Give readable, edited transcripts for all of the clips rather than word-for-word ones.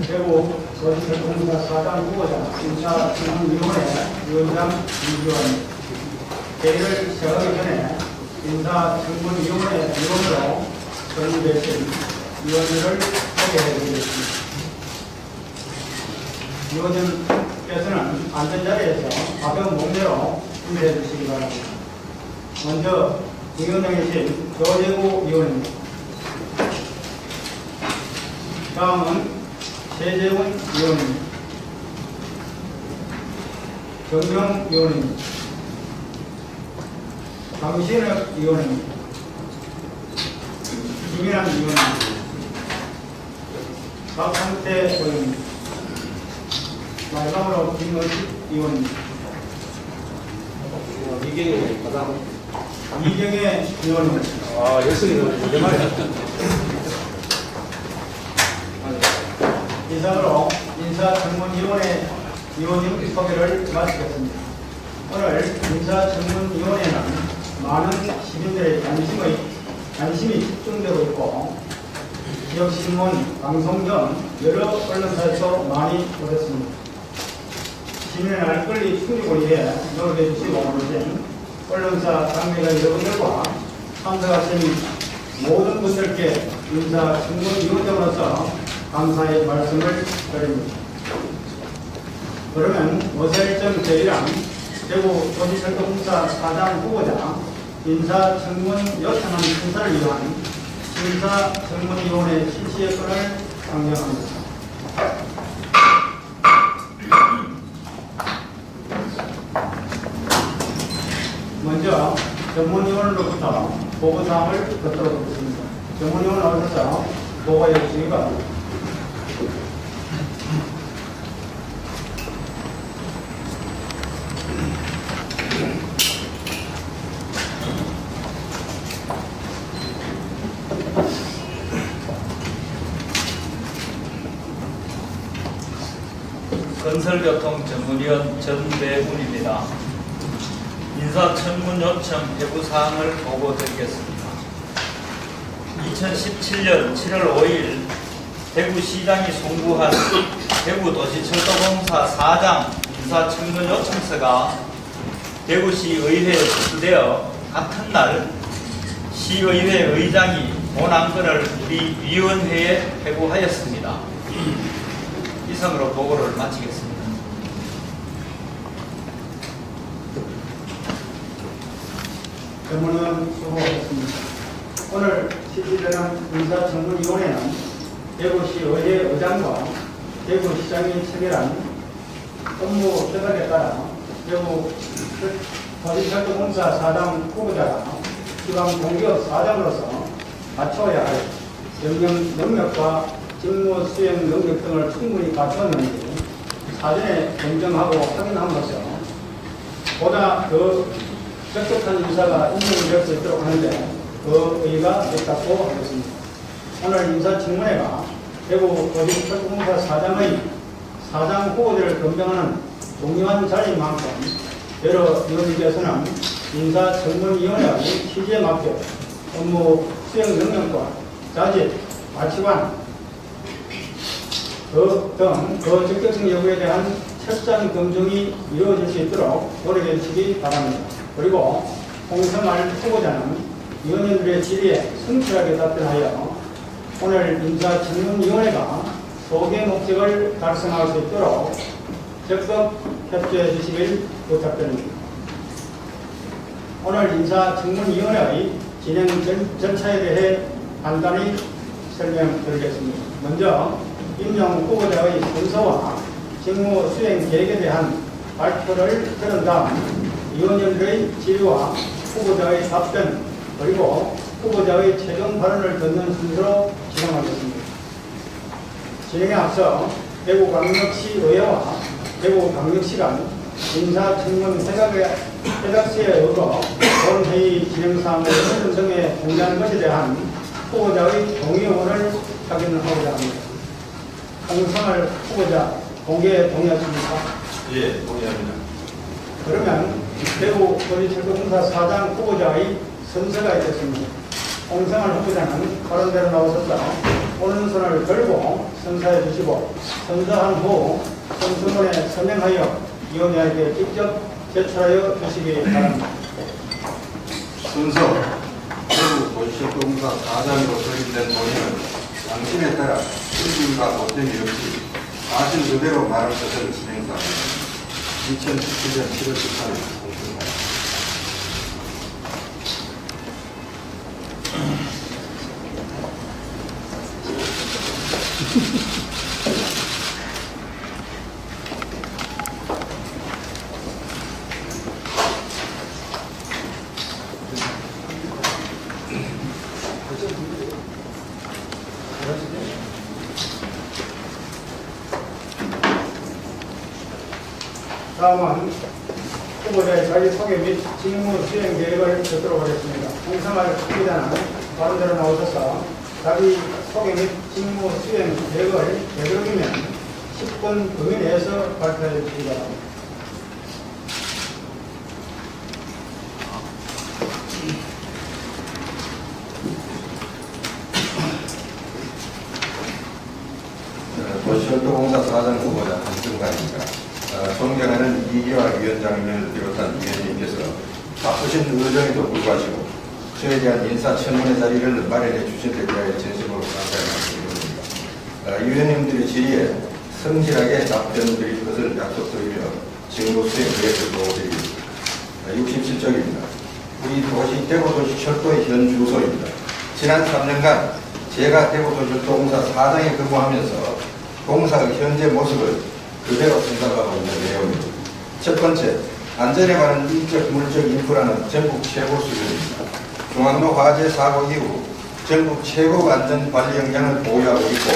대구 도시철도공사 사장 후보자 인사청문위원회 위원장 이주원 회의를 시작하기 전에 인사청문위원회 위원으로 선임되신 위원들을 소개해 드리겠습니다. 위원님께서는 앉은 가벼운 목례로 준비해 주시기 바랍니다. 먼저 위원장이신 조재구 위원입니다. 다음은 최재훈 위원입니다. 정경 위원입니다. 강신혁 위원입니다. 김일환 위원입니다. 박상태 의원입니다. 마지막으로 김의식 위원입니다. 이경혜 위원입니다. 여성이 말이야. 이상으로 인사청문위원회 위원님 소개를 마치겠습니다. 오늘 인사청문위원회는 많은 시민들의 관심이 집중되고 있고 지역신문, 방송 등 여러 언론사에서 많이 보셨습니다. 시민의 알 권리 충족을 위해 노력해 주시고 계신 언론사 당국의 여러분들과 참석하신 모든 분들께 인사청문위원장으로서 감사의 말씀을 드립니다. 그러면 모세일정 제1항 대구 도시철도공사 사장 후보자 인사청문 요청안 심사를 위한 인사청문위원회 실시의 건을 강령합니다. 먼저 전문위원으로부터 보고사항을 듣도록 하겠습니다. 전문위원 나오셔서 보고해 주시기 바랍니다. 건설교통 전문위원 전대훈입니다. 인사청문 요청 회부사항을 보고드리겠습니다. 2017년 7월 5일 대구시장이 송부한 대구도시철도공사 사장 인사청문 요청서가 대구시 의회에 접수되어 같은 날 시의회 의장이 본안 건을 우리 위원회에 회부하였습니다. 이상으로 보고를 마치겠습니다. 전문위원 수고하셨습니다. 오늘 실시되는 인사청문위원회는 대구시 의회 의장과 대구시장이 체결한 업무 협약에 따라 대구 도시철도공사 사장 후보자가 지방 공기업 사장으로서 갖춰야 할 능력과 직무 수행 능력 등을 충분히 갖췄는지 사전에 검증하고 확인함으로써 보다 더 적격한 인사가 임명될 수 있도록 하는데 그 의의가 있다고 하겠습니다. 오늘 인사청문회가 대구 도시철도공사 사장의 사장 후보자를 검증하는 중요한 자리인 만큼 여러 위원님께서는 인사청문위원회의 취지에 맞게 업무 수행 능력과 자질, 가치관 등 그 적격성 여부에 대한 철저한 검증이 이루어질 수 있도록 노력해 주시기 바랍니다. 그리고 홍성할 후보자는 위원님들의 질의에 성실하게 답변하여 오늘 인사청문위원회가 소개 목적을 달성할 수 있도록 적극 협조해 주시길 부탁드립니다. 오늘 인사청문위원회의 진행 절차에 대해 간단히 설명드리겠습니다. 먼저 임명 후보자의 순서와 직무 수행 계획에 대한 발표를 들은 다음 위원님들의 질의와 후보자의 답변 그리고 후보자의 최종 발언을 듣는 순서로 진행하겠습니다. 진행에 앞서 대구광역시 의회와 대구광역시 간 인사청문 회각서에 의거 본회의 진행사항을 선정에 공개하는 것에 대한 후보자의 동의 여부를 확인하고자 합니다. 홍성할 후보자 공개 동의하십니까? 예, 동의합니다. 그러면 대구 도시철도공사 사장 후보자의 선서가 있겠습니다. 홍성할 후보자는 발언대로 나오셔서 오른손을 들고 선사해 주시고 선사한 후 선서문에 서명하여 위원회에게 직접 제출하여 주시기 바랍니다. 순서 대구 도시철도공사 사장으로 설립된 본인은 양심에 따라 실수가 보탬이 없이 사실 그대로 말할 것을 진행사합니다. 2017년 7월 13일 공식입니다. 다음은 후보자의 자기소개 및 직무 수행 계획을 듣도록 하겠습니다. 홍성할 후보자는 바른대로 나오셔서 자기소개 및 직무 수행 계획을 되도록이면 10분 범위 내에서 발표해 주시기 바랍니다. 도시철도공사 사장 후보자 한승관입니다. 존경하는 이기화 위원장님을 비롯한 위원님께서 바쁘신 의정에도 불구하시고 저에 대한 인사청문회 자리를 마련해 주신 데 대하여 진심으로 감사의 말씀드립니다. 위원님들의 질의에 성실하게 답변드릴 것을 약속드리며 직무 수행 계획을 도와드리겠습니다. 67쪽입니다. 우리 대구도시철도의 현 주소입니다. 지난 3년간 제가 대구도시철도공사 사장에 근무하면서 공사의 현재 모습을 그대로 생각하고 있는 내용입니다. 첫 번째, 안전에 관한 인적, 물적 인프라는 전국 최고 수준입니다. 중앙도 화재 사고 이후 전국 최고 안전 관리 역량을 보유하고 있고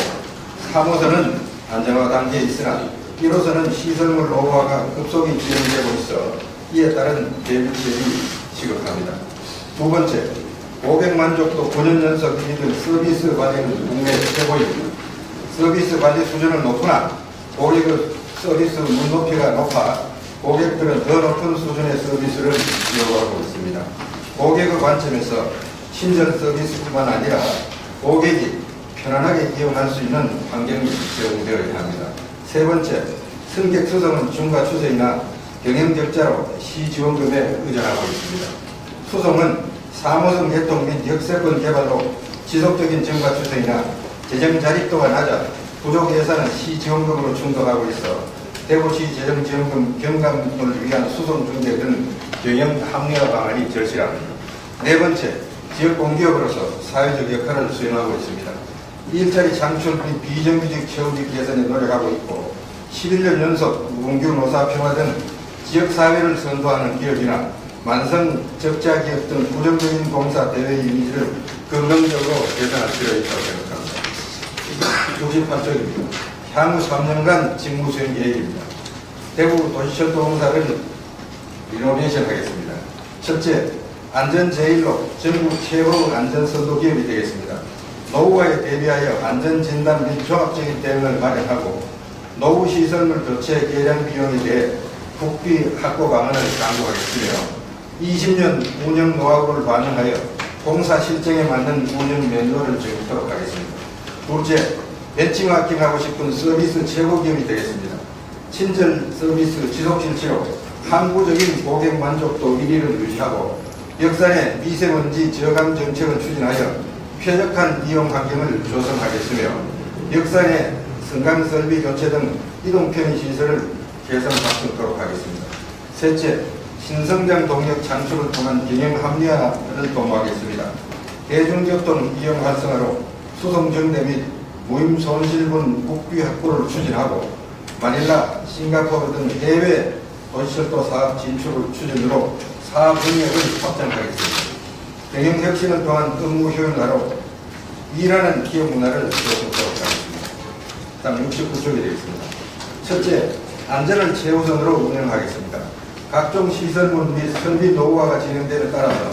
3호선은 안전화 단계에 있으나 1호선은 시설물 노후화가 급속히 진행되고 있어 이에 따른 대비책이 시급합니다. 두 번째, 고객 만족도 9년 연속 1등 서비스 관리는 국내 최고입니다. 서비스 관리 수준은 높으나 고객의 서비스 문높이가 높아 고객들은 더 높은 수준의 서비스를 요구하고 있습니다. 고객의 관점에서 친절 서비스뿐만 아니라 고객이 편안하게 이용할 수 있는 환경이 제공되어야 합니다. 세 번째, 승객 수송은 중과 추세이나 경영 적자로 시지원금에 의존하고 있습니다. 수송은 3호선 개통 및 역세권 개발로 지속적인 증가 추세이나 재정 자립도가 낮아 부족 예산은 시지원금으로 충당하고 있어 대구시 재정지원금 경감을 위한 수송 중개 등 경영 합리화 방안이 절실합니다. 네 번째, 지역 공기업으로서 사회적 역할을 수행하고 있습니다. 일자리 창출 및 비정규직 채우직 개선에 노력하고 있고 11년 연속 무공규 노사평화 등 지역사회를 선도하는 기업이나 만성 적자 기업 등 부정적인 공사 대외 이미지를 긍정적으로 개선할 필요가 있다고 생각합니다. 68쪽입니다. 향후 3년간 직무 수행 계획입니다. 대구 도시철도공사를 리노베이션 하겠습니다. 첫째, 안전 제일로 전국 최고 안전선도 기업이 되겠습니다. 노후화에 대비하여 안전진단 및 종합적인 대응을 마련하고 노후 시설물 교체 개량 비용에 대해 국비 확보 방안을 강구하겠으며 20년 운영 노하우를 반영하여 공사 실정에 맞는 운영 매뉴얼을 정립하도록 하겠습니다. 둘째, 벤치마킹하고 싶은 서비스 최고 기업이 되겠습니다. 친절 서비스 지속 실시로 항구적인 고객 만족도 1위를 유지하고 역산의 미세먼지 저감 정책을 추진하여 쾌적한 이용 환경을 조성하겠으며 역산의 승강 설비 교체 등 이동 편의 시설을 개선 확충토록 하겠습니다. 셋째, 신성장 동력 창출을 통한 경영 합리화를 도모하겠습니다. 대중교통 이용 활성화로 수송 정대 및 무임 손실분 국비 확보를 추진하고 마닐라, 싱가포르 등 해외 도시철도 사업 진출을 추진으로 사업 능력을 확장하겠습니다. 경영 혁신을 통한 업무 효율화로 일하는 기업 문화를 조성하도록 하겠습니다. 다음 69쪽이 되겠습니다. 첫째, 안전을 최우선으로 운영하겠습니다. 각종 시설물 및 설비 노후화가 진행되는 따라서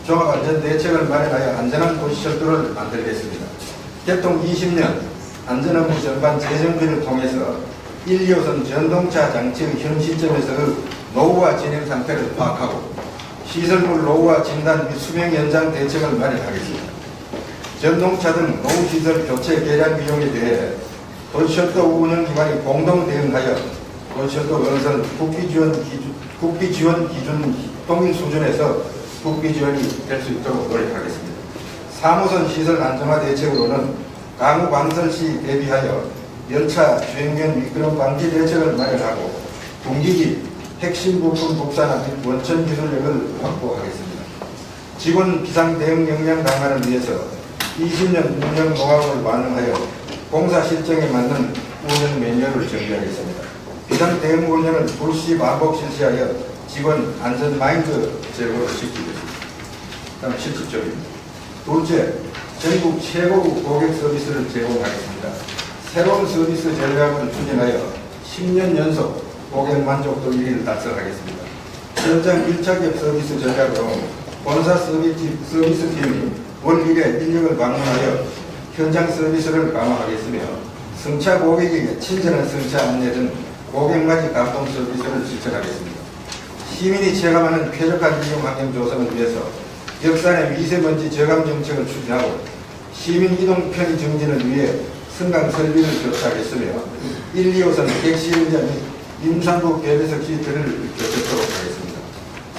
종합안전대책을 마련하여 안전한 도시철도를 만들겠습니다. 개통 20년 안전업무 전반 재정비를 통해서 1, 2호선 전동차 장치의 현 시점에서의 노후화 진행 상태를 파악하고 시설물 노후화 진단 및 수명 연장 대책을 마련하겠습니다. 전동차 등 노후시설 교체 개량 비용에 대해 도시철도 운영기관이 공동 대응하여 도시철도 건설 국비 지원 기준 동일 수준에서 국비 지원이 될 수 있도록 노력하겠습니다. 3호선 시설 안정화 대책으로는 강우 관설 시 대비하여 열차 주행면 미끄럼 방지 대책을 마련하고 분기기 핵심 부품 국산화 및 원천 기술력을 확보하겠습니다. 직원 비상 대응 역량 강화를 위해서 20년 운영 노하우를 반영하여 공사 실정에 맞는 운영 매뉴얼을 정비하겠습니다. 비상 대응 훈련을 불시 반복 실시하여 직원 안전 마인드 제고를 시키겠습니다. 다음 70쪽입니다. 둘째, 전국 최고급 고객 서비스를 제공하겠습니다. 새로운 서비스 전략을 추진하여 10년 연속 고객 만족도 1위를 달성하겠습니다. 현장 1차격 서비스 전략으로 본사 서비스팀이 월 1회 인력을 방문하여 현장 서비스를 강화하겠으며 승차 고객에게 친절한 승차 안내 등 고객맞이 감동 서비스를 실천하겠습니다. 시민이 체감하는 쾌적한 이용 환경 조성을 위해서 역산의 미세먼지 저감 정책을 추진하고 시민 이동 편의 증진을 위해 승강 설비를 교체하겠으며 1, 2호선 객실의자 및 임산부 배배석 시트를 교체하도록 하겠습니다.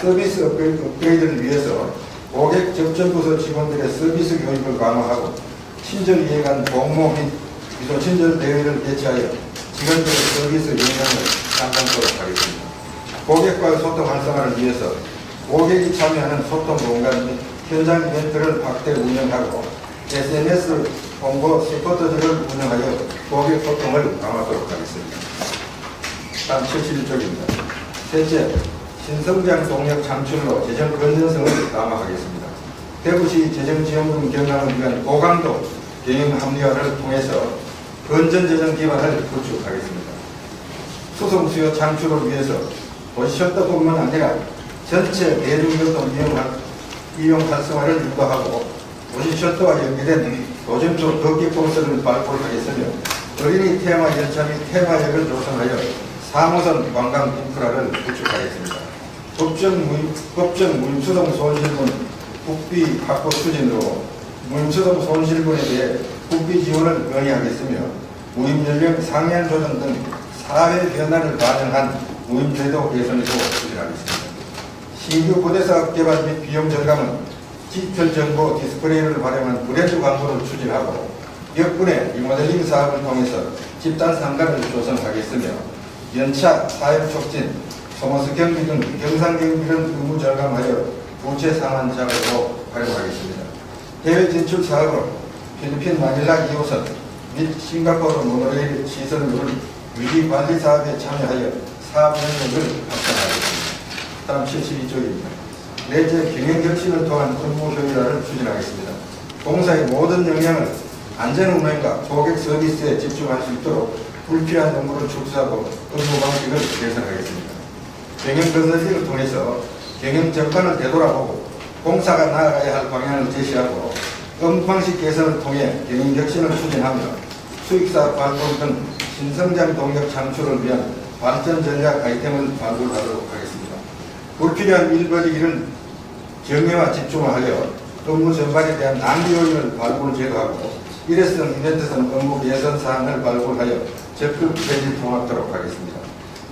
서비스 업그레이드를 위해서 고객 접점부서 직원들의 서비스 교육을 강화하고 친절 이해관 공모 및 기소 친절 대회를 개최하여 직원들의 서비스 역량을 상당토록 하겠습니다. 고객과의 소통 활성화를 위해서 고객이 참여하는 소통 공간 및 현장 이벤트를 확대 운영하고 SNS 홍보 서포터들을 운영하여 고객 소통을 강화하도록 하겠습니다. 다음 71쪽입니다. 셋째, 신성장 동력 창출로 재정 건전성을 강화하겠습니다. 대구시 재정지원금 경감을 위한 고강도 경영 합리화를 통해서 건전재정 기반을 구축하겠습니다. 수송 수요 창출을 위해서 도시철도뿐만 아니라 전체 대중교통 이용 활성화를 유도하고 도시철도와 연계된 도심도 걷기 코스를 발굴하겠으며 어린이 테마 열차 및 테마역을 조성하여 3호선 관광 인프라를 구축하겠습니다. 법정 무임수동 손실분 국비 확보 추진으로 무임수동 손실분에 대해 국비 지원을 건의하겠으며 무임연령 상향 조정 등 사회 변화를 반영한 무임제도 개선에도 추진하겠습니다. 신규 부대사업 개발 및 비용 절감은 디지털 정보 디스플레이를 활용한 브랜드 광고를 추진하고 역군의 리모델링 사업을 통해서 집단 상가를 조성하겠으며 연차 사업 촉진, 소모스 경비 등 경상 경비를 의무 절감하여 부채 상환 자금으로 활용하겠습니다. 해외 진출 사업으로 필리핀 마닐라 2호선 및 싱가포르 모노레일 시설물 유지 관리 사업에 참여하여 사업 능력을 확산하겠습니다. 다음 72쪽입니다. 넷째, 경영 혁신을 통한 업무 효율화를 추진하겠습니다. 공사의 모든 역량을 안전 운행과 고객 서비스에 집중할 수 있도록 불필요한 업무를 축소하고 업무 방식을 개선하겠습니다. 경영 건설직을 통해서 경영 전반을 되돌아보고 공사가 나아가야 할 방향을 제시하고 업무 방식 개선을 통해 경영 혁신을 추진하며 수익사업 발굴 등 신성장 동력 창출을 위한 발전 전략 아이템을 발굴하도록 하겠습니다. 불필요한 일거리를 정례화 집중하여 업무 전반에 대한 낭비 요인을 발굴 제거하고 일회성 이벤트성 업무 개선 사항을 발굴하여 적극 폐지 통합하도록 하겠습니다.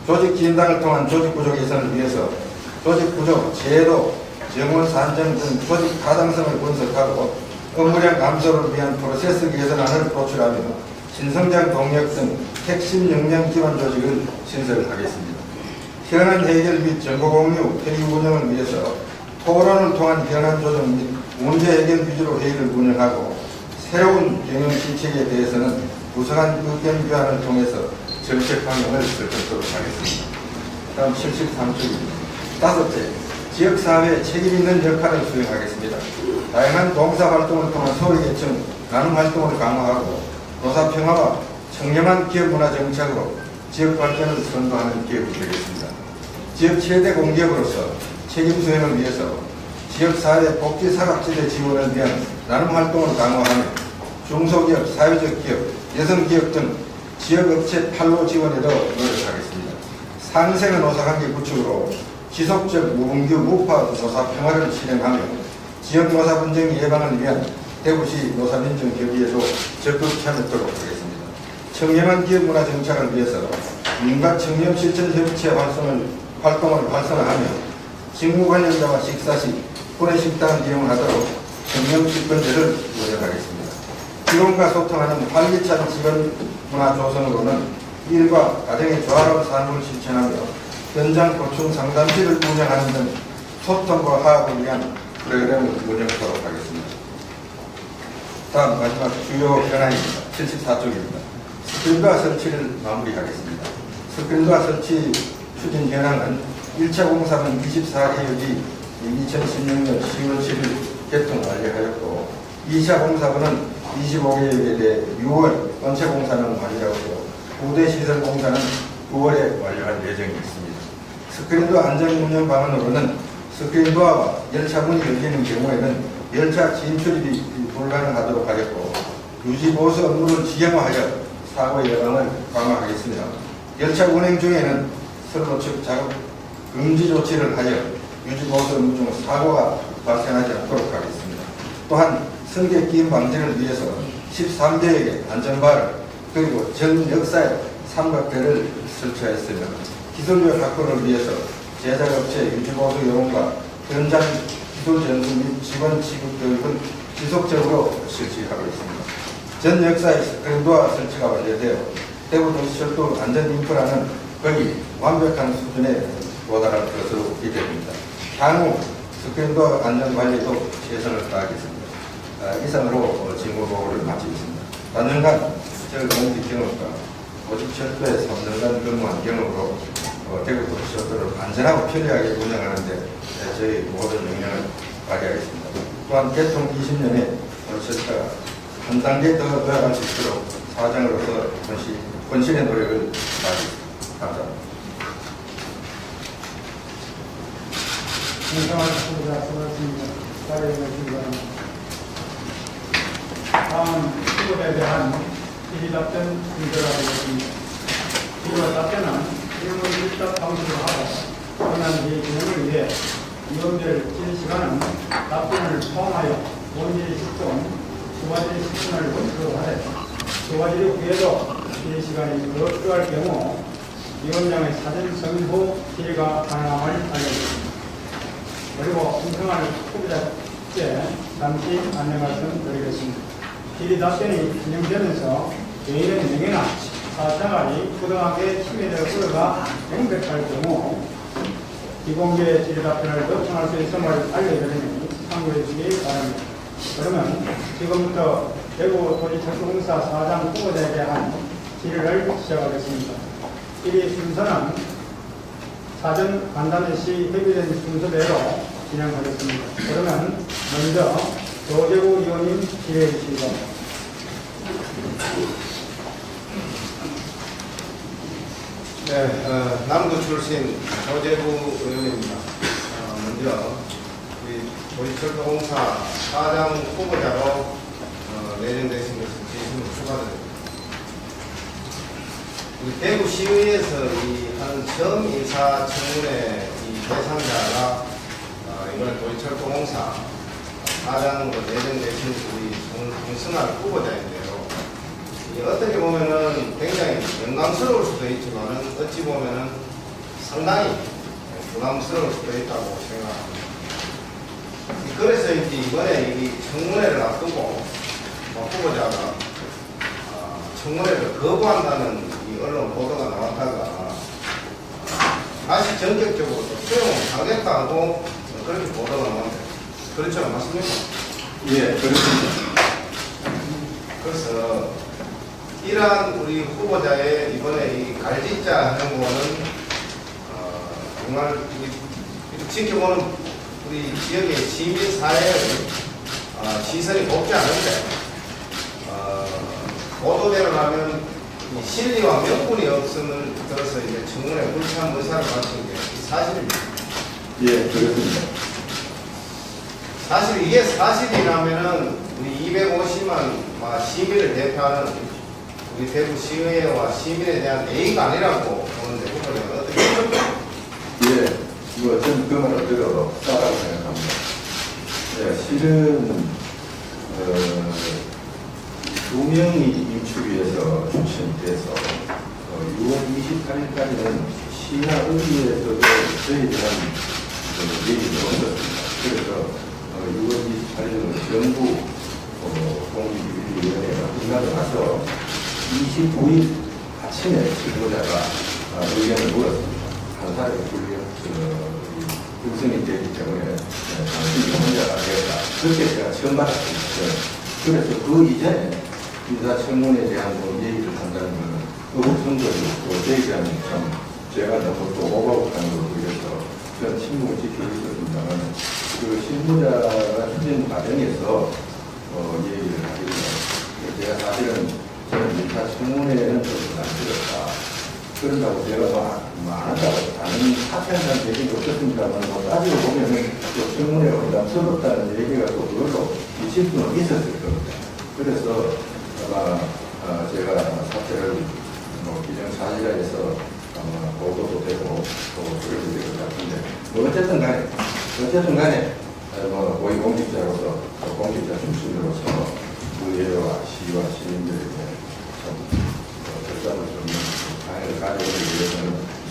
조직 기인단을 통한 조직 구조 개선을 위해서 조직 구조, 제도, 정원 산정 등 조직 타당성을 분석하고 업무량 감소를 위한 프로세스 개선안을 도출하며 신성장 동력 등 핵심 역량 기반 조직을 신설하겠습니다. 현안 해결 및 정보 공유, 회의 운영을 위해서 토론을 통한 현안 조정 및 문제 해결 위주로 회의를 운영하고 새로운 경영 실책에 대해서는 구성한 의견 교환을 통해서 정책 방향을 설정하도록 하겠습니다. 다음 73쪽입니다. 다섯째, 지역사회에 책임있는 역할을 수행하겠습니다. 다양한 봉사활동을 통한 소외계층 나눔 활동을 강화하고 노사평화와 청렴한 기업문화 정착으로 지역발전을 선도하는 기업이 되겠습니다. 지역 최대 공기업으로서 책임 수행을 위해서 지역사회 복지사각지대 지원을 위한 나눔 활동을 강화하며 중소기업, 사회적 기업, 여성기업 등 지역업체 판로 지원에도 노력하겠습니다. 상생의 노사관계 구축으로 지속적 무분규 무파 노사 평화를 실행하며 지역 노사 분쟁 예방을 위한 대구시 노사민정 협의에도 적극 참여하도록 하겠습니다. 청렴한 기업 문화 정착을 위해서 민간 청렴 실천 협의체 활동을 활성화하며 직무 관련자와 식사 시 구내식당을 이용하도록 청렴 집권제를 운영하겠습니다. 직원과 소통하는 활기찬 직원 문화 조성으로는 일과 가정의 조화로운 삶을 실천하며 현장 보충 상담실을 운영하는 등 소통과 화합을 위한 프로그램을 운영하도록 하겠습니다. 다음 마지막 주요 현안입니다. 74쪽입니다. 스크린도어 설치를 마무리하겠습니다. 스크린도어 설치 추진 현황은 1차 공사는 24개역이 2016년 10월 7일 개통 완료하였고 2차 공사분은 25개역에 대해 6월 전체 공사는 완료하고 부대 시설 공사는 9월에 완료할 예정이 있습니다. 스크린도어 안전 운영 방안으로는 스크린도어와 열차 문이 열리는 경우에는 열차 진출입이 불가능하도록 하겠고 유지보수 업무를 지형화하여 사고 예방을 강화하겠습니다. 열차 운행 중에는 선로 측 작업 금지 조치를 하여 유지보수 업무 중 사고가 발생하지 않도록 하겠습니다. 또한 승객 기인 방지를 위해서 13대역의 안전바를 그리고 전 역사에 삼각대를 설치하였으며 기술력 확보를 위해서 제작업체 유지보수 요원과 현장 기술 전수 및 직원 취급 교육을 지속적으로 실시하고 있습니다. 전 역사의 스크린도어 설치가 완료되어 대구 도시철도 안전 인프라는 거의 완벽한 수준에 도달할 것으로 기대됩니다. 향후 스크린도어 안전 관리도 최선을 다하겠습니다. 이상으로 직무 보고를 마치겠습니다. 단연간 공직 경험과 도시철도에 3년간 근무한 경험으로 대구 도시철도를 안전하고 편리하게 운영하는데 저희 모든 역량을 발휘하겠습니다. 또한 개통 20년에 도시철도가 한 단계 더 나아갈 수 있도록 사장으로서 본신의 노력을 다하겠습니다. 감사합니다. 다음 후보자에 대한 질의 답변 진행하겠습니다. 질의 답변은 질문 일답 방식으로 하고 현안 의 진행을 위해 위원들 질의 시간은 답변을 포함하여 본질의 10분, 주화질의 10분을 원칙으로 하되 주화질의 후에도 질의 시간이 더 필요할 경우 위원장의 사전 성의 후 질의가 가능함을 알려드립니다. 그리고 신청할 후보자께 잠시 안내 말씀 드리겠습니다. 질의 답변이 진행되면서 개인의 명예나 사생활이 부당하게 침해될 우려가 명백할 경우 비공개 질의 답변을 요청할 수 있음을 알려드리니 참고해 주시기 바랍니다. 그러면 지금부터 대구도시철도공사 사장 후보자에 대한 질의를 시작하겠습니다. 질의 순서는 사전 간단히 협의된 순서대로 진행하겠습니다. 그러면 먼저 조재구 의원님 질의해 주시기 바랍니다. 네, 남구 출신 조재구 의원입니다. 먼저 우리 도시철도공사 사장 후보자로 내정되신 것을 진심으로 축하드립니다. 우리 대구시의회에서 이 한 처음 인사청문회 이 대상자가 이번에 도시철도공사 사장으로 내정되신 우리 송승환 후보자인데요. 어떻게 보면은 굉장히 영광스러울 수도 있지만은 어찌 보면은 상당히 부담스러울 수도 있다고 생각합니다. 그래서 이번에 이 청문회를 앞두고 후보자가 청문회를 거부한다는 이 언론 보도가 나왔다가 다시 전격적으로 또 수용을 하겠다고 그렇게 보도가 나왔는데 그렇죠? 맞습니까? 예, 그렇습니다. 그래서 이러한 우리 후보자의 이번에 이 갈짓자 행보는 정말 지켜보는 우리 지역의 시민 사회의 시선이 곱지 않은데 보도대로 하면 이 실리와 명분이 없음을 들어서 이제 청문회 불참 의사를 밝힌 게 사실입니다. 예, 그렇습니다. 사실 이게 사실이라면은 우리 250만 시민을 대표하는 우리 대구시의회와 시민에 대한 예의가 아니라고 보는데 후보자는 어떻게 생각합니까? 예, 저는 그 말을 그대로 따라고 생각합니다. 예, 실은 2명이 임축위에서 추천 모션이 돼서 6월 28일까지는 시나 의회에서도 저희에 대한 얘기를 넣었습니다. 그래서 6월 28일은 정부 공익위원회가 끝나고 나서 29일 아침에 지도자가 의견을 물었습니다. 한 사람이 구성이 되기 때문에 당신이 혼자가 되었다. 그렇게 제가 처음 받았습니다. 그래서 그 이전에 인사청문회에 대한 얘기를 한다는 것은 의혹성적이고 저희들은 참 제가 너무 또 오버하는 걸로 보여서 저는 신문을 지키고 있었습니다만 그 신문자가 추진 과정에서 얘기를 하기로 제가 사실은 저는 인사청문회에는 좀 안 들었다. 그런다고 제가 많다고 다른 사편한 얘기도 없었습니다만 따지고 보면은 또 청문회가 부담스럽다는 얘기가 또 그걸로 미칠 수는 있었을 겁니다. 그래서 아마 제가 사태를 기정사실화해서 아마 보도도 되고 또 그래도 될 것 같은데 어쨌든 간에 고위공직자로서 공직자 출신으로서 의회와 시와 시민들에게 좀 결단을 좀 방해를 가져오기 위해서는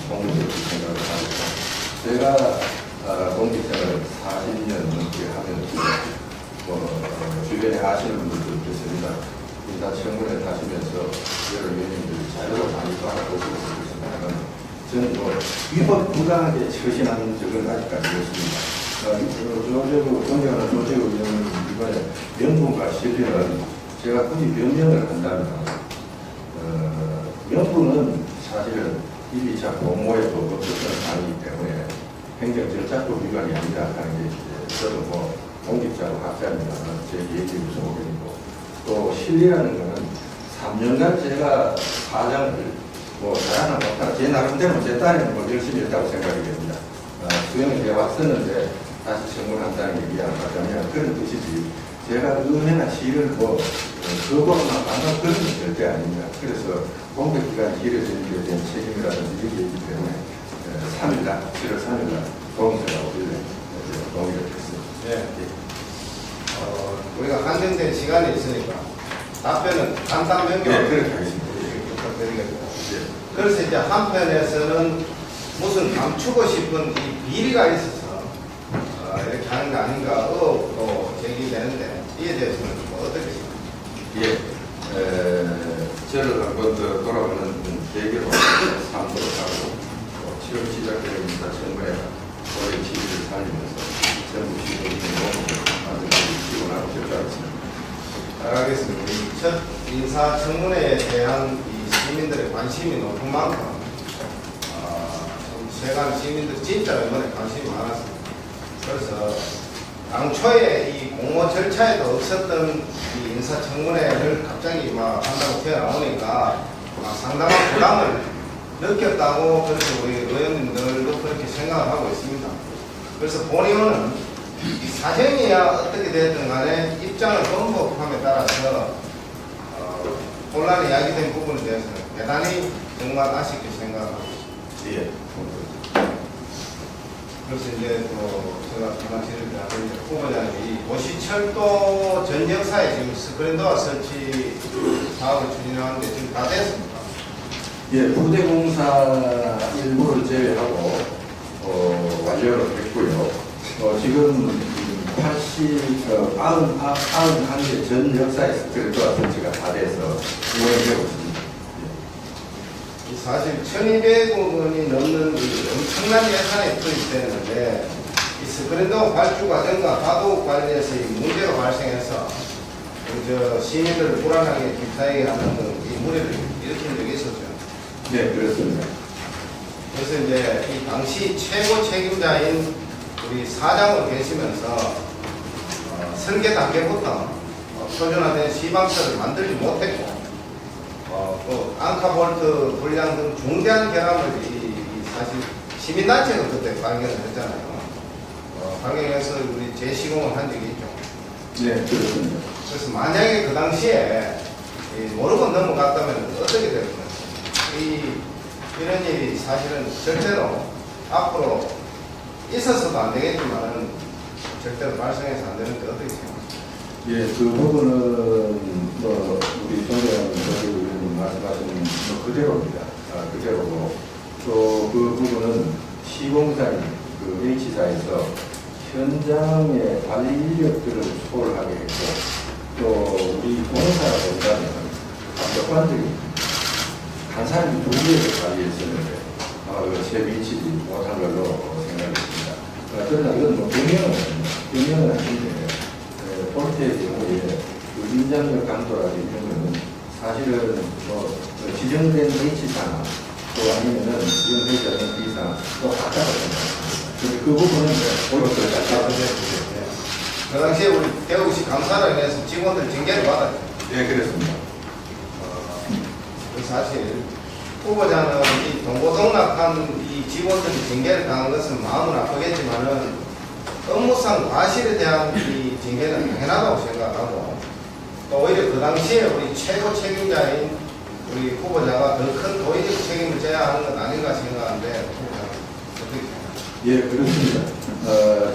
공직적 생각을 하고 제가 공직생활을 40년 넘게 하면서 주변에 아시는 분들도 계십니다. 인사청문회 하시면서 여러 위원님들이 자료를 많이 받아보시고 계십니다만 저는 위법 부당하게 처신하는 적은 아직까지 없습니다. 존경하는 조재우 의원님 이번에 명분과 실리는 제가 굳이 변명을 한다면 명분은 사실은 1, 2차 공모에도 없었던 사항이기 때문에 행정 절차법 위반이 아니라 하는 게 저도 공직자로 학자입니다만 제 얘기 무슨 오견이고 또 실리라는 것은 3년간 제가 사장을 잘하나 못하나 제 나름대로 제 딴에는 열심히 했다고 생각이 됩니다. 수행을 해왔었는데 다시 청문한다는 얘기 안 하자면 그런 뜻이지 제가 은혜나 시를 그거나 반박 그런 건 절대 아닙니다. 그래서 공백기간이 길어지는 데 대한 책임이라든지 이게 있기 때문에 3일날 7월 3일날 공세가 오길래 동의를 했습니다. 네. 우리가 한정된 시간이 있으니까 답변은 간단 명료하게 그렇게 하겠습니다. 부탁드리겠습니다. 그래서 이제 한편에서는 무슨 감추고 싶은 이 비리가 있어서 이렇게 하는 거 아닌가 의혹도 제기되는데 이에 대해서는 어떻게 생각하십니까? 저를 한번 더 돌아보는 계기로 삼도록 하고 7월 시작되는 인사청문회가 올해 7일을 살리면서 전국 시민의 모험을 만들고 나고 결정하겠습니다. 알겠습니다. 첫 인사청문회에 대한 이 시민들의 관심이 높은 만큼 세간 시민들이 진짜 이번에 관심이 많았습니다. 그래서 당초에 이 공모 절차에도 없었던 이 인사청문회를 갑자기 한다고 튀어나오니까 상당한 부담을 느꼈다고 그렇게 우리 의원님들도 그렇게 생각을 하고 있습니다. 그래서 본의원은 사정이야 어떻게 됐든 간에 입장을 번복함에 따라서 혼란이 야기된 부분에 대해서는 대단히 정말 아쉽게 생각하고 있습니다. 예. 그래서 이제 또 제가 말씀드릴 때 후보자님이 도시철도 전 역사에 지금 스크린도어 설치 사업을 추진하는데 지금 다 됐습니까? 예, 부대공사 일부를 제외하고 완료를 했고요. 지금 91개 전 역사의 스크린도어 설치가 다 돼서 운영되고 있습니다. 사실 1200억 원이 넘는 엄청난 예산이 투입되는데 이 스크린도어 발주 과정과 가동 관리에서 문제가 발생해서 시민들을 불안하게 기타하게 하는 이 무리를 일으킨 적이 있었죠. 네, 그렇습니다. 그래서 이제 이 당시 최고 책임자인 우리 사장을 계시면서 설계 단계부터 표준화된 시방서를 만들지 못했고 또 앙카볼트 불량 등 중대한 결함을 사실 시민단체가 그때 발견을 했잖아요. 발견해서 우리 재시공을 한 적이 있죠. 네, 그렇습니다. 그래서 만약에 그 당시에 모르고 넘어갔다면 어떻게 될 건지 이런 일이 사실은 절대로 앞으로 있어서도 안 되겠지만 절대로 발생해서 안 되는데 어떻게 생각하십니까? 예, 그 부분은 우리 존경하는 의원님 말씀하신 그대로입니다. 그대로고 또 그 부분은 시공사인 그 H사에서 현장의 관리 인력들을 수고를 하게 했고 또 우리 공사보다는 감독관들이 한 사람이 두 개를 관리했었는데 제 위치지 못한 걸로 생각했습니다. 그러나 이건 뭐 경영은 아닌데 폴트의 경우에 그 인장력 강도라든지 이런 거는 사실은 뭐 지정된 H사나 또 아니면은 지정되지 B사 또 같다고 그 부분은 오히려 그 당시에 우리 대구시 감사를 해서 직원들 징계를 받았죠. 네, 그렇습니다. 사실 후보자는 이 동고동락한 이 직원들이 징계를 당한 것은 마음은 아프겠지만은 업무상 과실에 대한 이 징계는 당연하다고 생각하고 또 오히려 그 당시에 우리 최고 책임자인 우리 후보자가 더 큰 도의적 책임을 져야 하는 건 아닌가 생각하는데 후보자 어떻게 생각하세요? 예, 그렇습니다.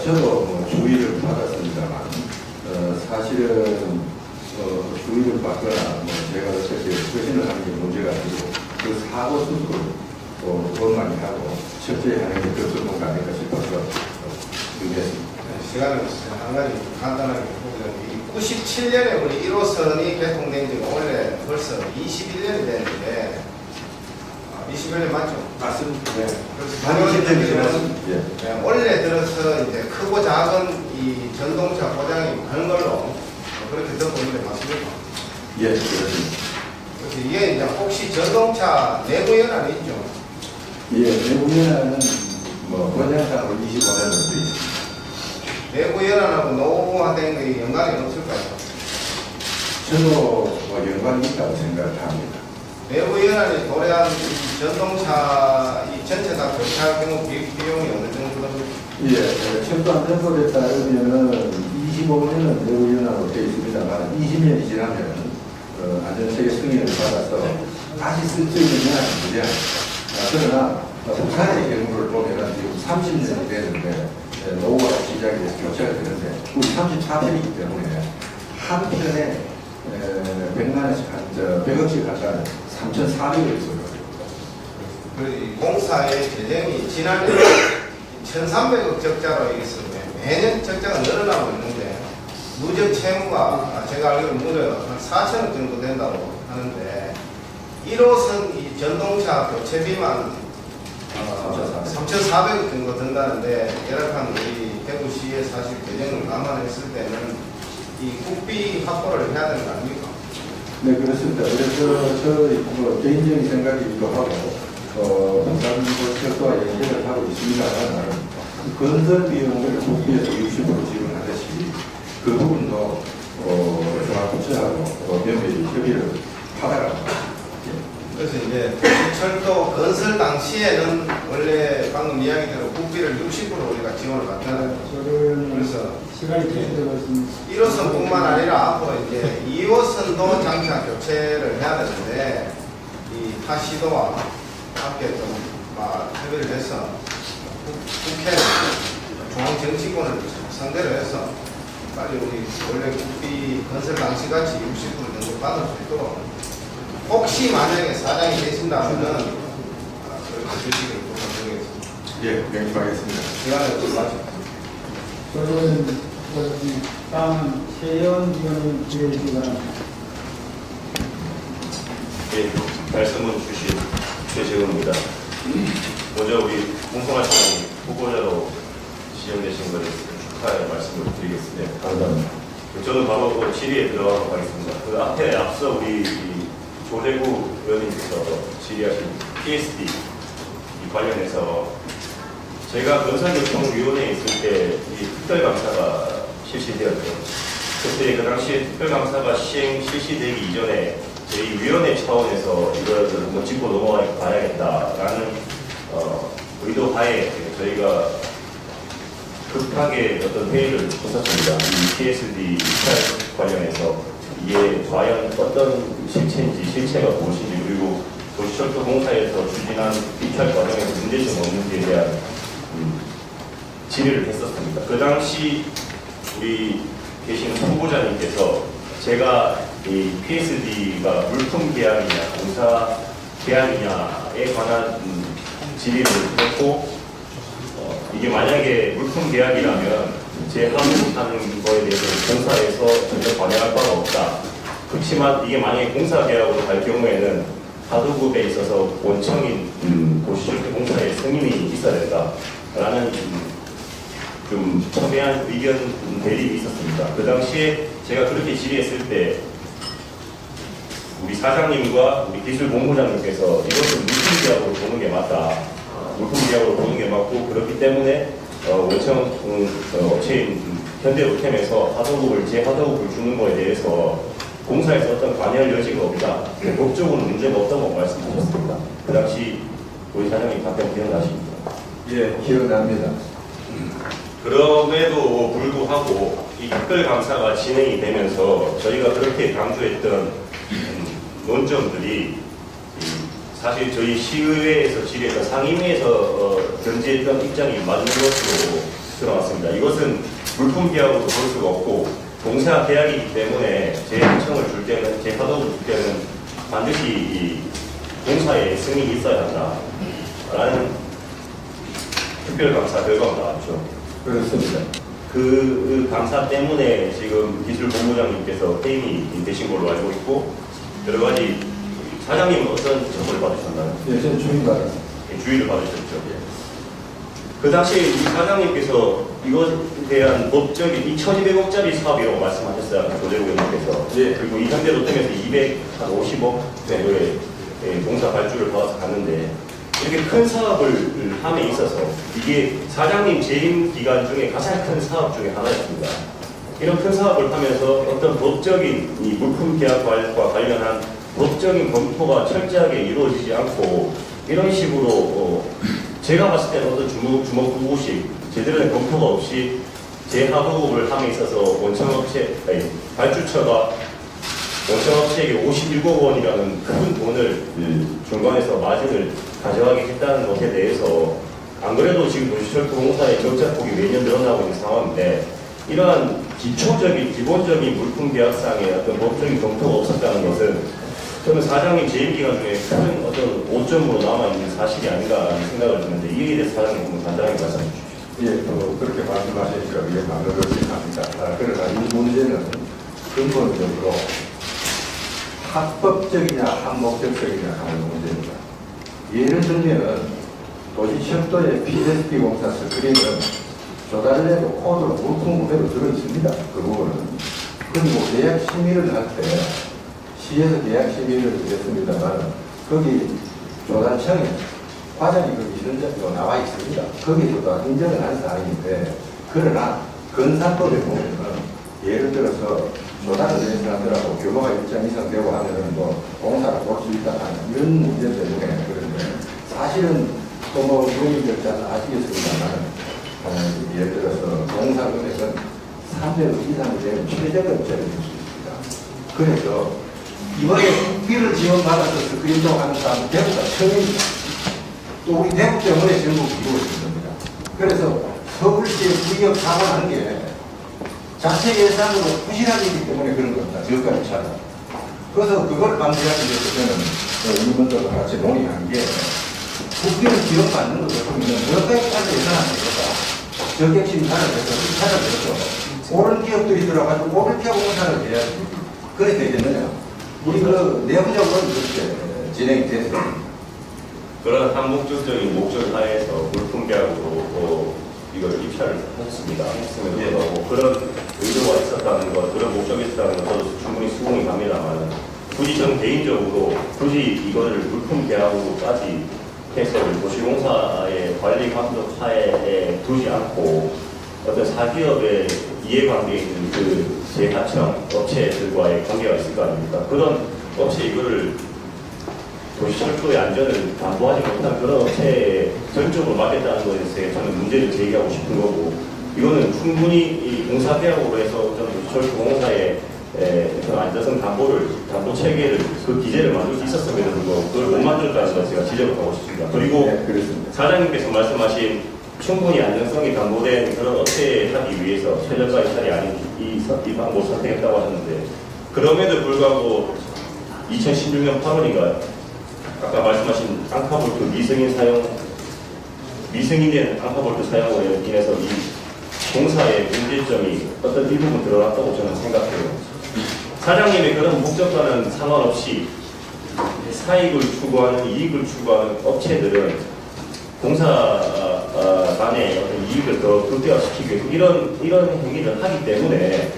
저도 뭐 주의를 받았습니다만 사실은 주의를 받거나 뭐 제가 어떻게 처신을 하는 게 문제가 아니고 그 사고 수습을 또 원만히 하고 철저히 하는 게 더 좋은 거 아닐까 싶어서 준비했습니다. 시간을 한 가지 간단하게 보면 97년에 우리 1호선이 개통된 지가 원래 벌써 21년이 됐는데 21년 맞죠? 맞습니다. 네. 한 20년이 지났습니다. 예. 네, 원래 들어서 이제 크고 작은 이 전동차 고장이 많은 걸로 그렇게 듣고 있는데 맞습니까? 예, 그렇습니다. 그래서 이게 이제 혹시 전동차 내부 연한이 있죠? 예, 내부연한은 뭐 권장상으로 25년을 돼 있습니다. 내부 연한하고 노후화된 게 연관이 없을까요? 저도 뭐 연관이 있다고 생각을 합니다. 내부 연한이 도래한 이 전동차 이 전체 다 교체할 경우 비용이 어느 정도 됩니까? 예, 철도안 정법에 따르면은 25년은 내부연한으로 되어 있습니다만 20년이 지나면 안전체계 승인을 받아서 다시 쓸 수 있는 연한이 무제한입니다. 그러나 북한의 경우를 보면은 지금 30년이 되는데 노후가 시작이 돼서 교체가 되는데 우리 34편이기 때문에 한 편에 100만 원씩 100억씩 갖다 3,400을 써요. 그 공사의 재정이 지난해 1,300억 적자로 있었는데 매년 적자가 늘어나고 있는데 누적 채무가 제가 알기로 무려 한 4천억 정도 된다고 하는데 1호선 이 전동차 교체비만 3,400억 정도 든다는데 열악한 우리 대구시의 사실 재정을 감안했을 때는 이 국비 확보를 해야 되는 거 아닙니까? 네, 그렇습니다. 그래서 저 개인적인 생각이기도 하고 부산철도와 연계를 하고 있습니다만 건설 비용을 국비에서 60% 지원하듯이 그 부분도 종합부처하고 면밀히 협의를 하다가 그래서 이제 철도 건설 당시에는 원래 방금 이야기대로 국비를 60% 우리가 지원을 받잖아요. 그래서 시간이 계속되고 1호선뿐만 아니라 앞으로 이제 2호선도 장차 교체를 해야 되는데 이 타시도와 함께 좀 협의를 해서 국회 중앙 정치권을 상대로 해서 빨리 우리 원래 국비 건설 당시 같이 60% 정도 받을 수 있도록 혹시 만약에 사장이 계신다면은 그렇게 주시길 부탁드리겠습니다. 예, 명심하겠습니다. 시간을 좀 마치고. 저는 다음 최현 의원님 기회해주시기 바랍니다. 예, 말씀을 주신 최재훈입니다. 먼저 우리 홍성화 시장님 후보자로 지정되신 것에 축하의 말씀을 드리겠습니다. 감사합니다. 저는 바로 그 질의에 들어가도록 하겠습니다. 그 앞에 앞서 우리 조대구 의원님께서 질의하신 PSD 이 관련해서 제가 건설교통위원회에 있을 때 이 특별감사가 실시되었죠. 그때 그 당시에 특별감사가 실시되기 이전에 저희 위원회 차원에서 이걸 한번 짚고 넘어가야겠다라는 의도 하에 저희가 급하게 어떤 회의를 했었습니다. 이 PSD 관련해서 이게 과연 어떤 실체인지 실체가 무엇인지 그리고 도시철도공사에서 추진한 입찰 과정에서 문제점 없는지에 대한 질의를 했었습니다. 그 당시 우리 계신 후보자님께서 제가 이 PSD가 물품 계약이냐 공사 계약이냐에 관한 질의를 했고 이게 만약에 물품 계약이라면 제 하는 거에 대해서 공사에서 전혀 관여할 바가 없다. 그렇지만 이게 만약에 공사 계약으로 갈 경우에는 하도급에 있어서 원청인 도시철도 공사의 승인이 있어야 된다라는 좀 첨예한 의견 대립이 있었습니다. 그 당시에 제가 그렇게 질의했을 때 우리 사장님과 우리 기술본부장님께서 이것은 물품 계약으로 보는 게 맞다. 물품 계약으로 보는 게 맞고 그렇기 때문에 원청 업체인 현대로템에서 하도급을 제 하도급을 주는 거에 대해서 공사에서 어떤 관여할 여지가 없다. 법적으로는 문제가 없다고 말씀하셨습니다. 그 당시 우리 사장님 답변 기억나십니까? 예, 기억납니다. 그럼에도 불구하고 이 특별감사가 진행이 되면서 저희가 그렇게 강조했던 논점들이 사실 저희 시의회에서 질의했던 상임위에서 견지했던 입장이 맞는 것으로 들어왔습니다. 이것은 물품 계약으로 볼 수가 없고 공사 계약이기 때문에 제 요청을 줄 때는 제 하도를 줄 때는 반드시 이 공사에 승인이 있어야 한다라는 특별감사 결과가 나왔죠. 그렇습니다. 그 감사 때문에 지금 기술본부장님께서 퇴임이 되신 걸로 알고 있고 여러 가지 사장님은 어떤 처벌을 받으셨나요? 예, 저는 주인 받았습니다. 주의를 받으셨죠. 그 당시에 이 사장님께서 이것에 대한 법적인 2,200억짜리 사업이라고 말씀하셨어요. 조대구 의원님께서. 예. 그리고 이 현대로템에서 250억 정도의 공사 발주를 받아서 갔는데 이렇게 큰 사업을 함에 있어서 이게 사장님 재임 기간 중에 가장 큰 사업 중에 하나였습니다. 이런 큰 사업을 하면서 어떤 법적인 이 물품 계약과 관련한 법적인 검토가 철저하게 이루어지지 않고 이런 식으로 제가 봤을 때는 어떤 주먹구구식 제대로 된 검토가 없이 재하도급을 함에 있어서 발주처가 원청업체에게 51억 원이라는 큰 돈을 중간에서 마진을 가져가게 했다는 것에 대해서 안 그래도 지금 도시철도공사의 적자폭이 매년 늘어나고 있는 상황인데 이러한 기본적인 물품 계약상의 어떤 법적인 검토가 없었다는 것은 저는 사장님 재임 기간 중에 큰 어떤 오점으로 남아있는 사실이 아닌가라는 생각을 드는데 이에 대해서 사장님 한번 간단하게 말씀해 주십시오. 예, 그렇게 말씀하시니까 이해가 어렵습니다. 그러나 이 문제는 근본적으로 합법적이냐 합목적이냐 하는 문제입니다. 예를 들면 도시철도의 PSP 공사 스크린은 조달래도 코드로 물품 구매로 들어있습니다. 그 부분은. 그리고 계약 심의를 할 때 시에서 계약 심의를 했습니다만 거기 조달청에 과장이 거기 현장도 나와 있습니다. 거기서도 인정을 한 사항인데 그러나 건산법에 보면은 예를 들어서 조달을 해서 하더라도 규모가 1점 이상 되고 하면은 뭐 공사를 볼 수 있다 하는 이런 문제 때문에 그런데 사실은 또뭐 용인들 잘 아시겠습니다만 예를 들어서 공사 금액은 300억 이상이 되면 최저금제를 줄 수 있습니다. 그래서 이번에 국비를 지원받아서 스크린도 하는 사람은 대구가 처음입니다. 또 우리 대구 때문에 전국 이루어진 겁니다. 그래서 서울시의 구역 사고하는 게 자체 예산으로 부실하기 때문에 그런 겁니다. 저가를 차다. 그래서 그걸 방지하기 위해서 저는 의원들과 같이 논의한 게 국비를 지원받는 것을 보면 몇백까지 예산 안 되겠다. 저격심사를 해서 차를 해서 옳은 기업들이 들어가지고 옳게 공사를 해야지. 그래 되겠느냐. 우리 그 내부적으로 그렇게 진행이 됐습니다. 그런 한목적인 목적 하에서 물품 계약으로 이걸 입찰을 했습니다. 했으면 뭐 그런 의도가 있었다는 것, 그런 목적이 있었다는 것 저도 충분히 수긍이 갑니다만 굳이 저는 개인적으로 굳이 이거를 물품 계약으로까지 해서 도시공사의 관리 감독 하에 두지 않고 어떤 사기업의 이해관계에 있는 그 재하청 업체들과의 관계가 있을 거 아닙니까? 그런 업체 이거를 도시철도의 안전을 담보하지 못한 그런 업체에 전적으로 맡겼다는 것에 대해서 저는 문제를 제기하고 싶은 거고 이거는 충분히 이 공사계약으로 해서 도시철도 공사의 안전성 담보 체계를 그 기재를 만들 수 있었음에도 불구하고 그걸 못 만들었다는 걸 제가 지적을 하고 싶습니다. 그리고 사장님께서 말씀하신 충분히 안전성이 담보된 그런 업체에 하기 위해서 최저가 입찰이 아닌 이 방법을 선택했다고 하셨는데 그럼에도 불구하고 2016년 8월인가요? 아까 말씀하신 앙카볼트 미승인된 앙카볼트 사용으로 인해서 이 공사의 문제점이 어떤 일부분 드러났다고 저는 생각해요. 사장님의 그런 목적과는 상관없이 사익을 추구하는, 이익을 추구하는 업체들은 공사단의 어떤 이익을 더 극대화시키기 위해서 이런 행위를 하기 때문에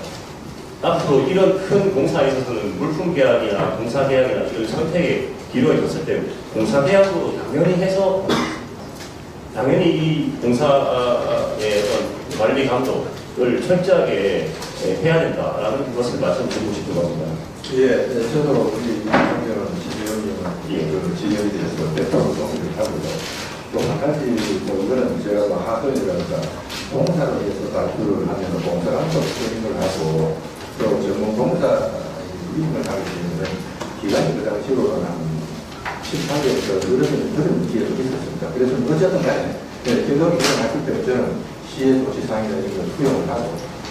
앞으로 이런 큰 공사에 있어서는 물품 계약이나 공사 계약이나 이런 선택의 기로에 섰을 때 공사 계약으로 당연히 해서 당연히 이 공사의 어떤 관리 감독을 철저하게 해야 된다라는 것을 말씀드리고 싶은 겁니다. 예, 저도 우리 이정현 지휘원님은 그 지휘원에 대해서 100% 동의를 하고요. 또 한 가지 이거는 제가 하소연이라든가 공사를 해서 발표를 하면 공사 감독 수행을 하고 또 전문 공사 위임을 하게 되면 기간이 그 당시로는 한 18개월에서 그런 기회가 있었습니다. 그래서 어쨌든 간에 경력이 일어났기 때문에 저는 시의 도시상이나 이런 걸 수용을 하고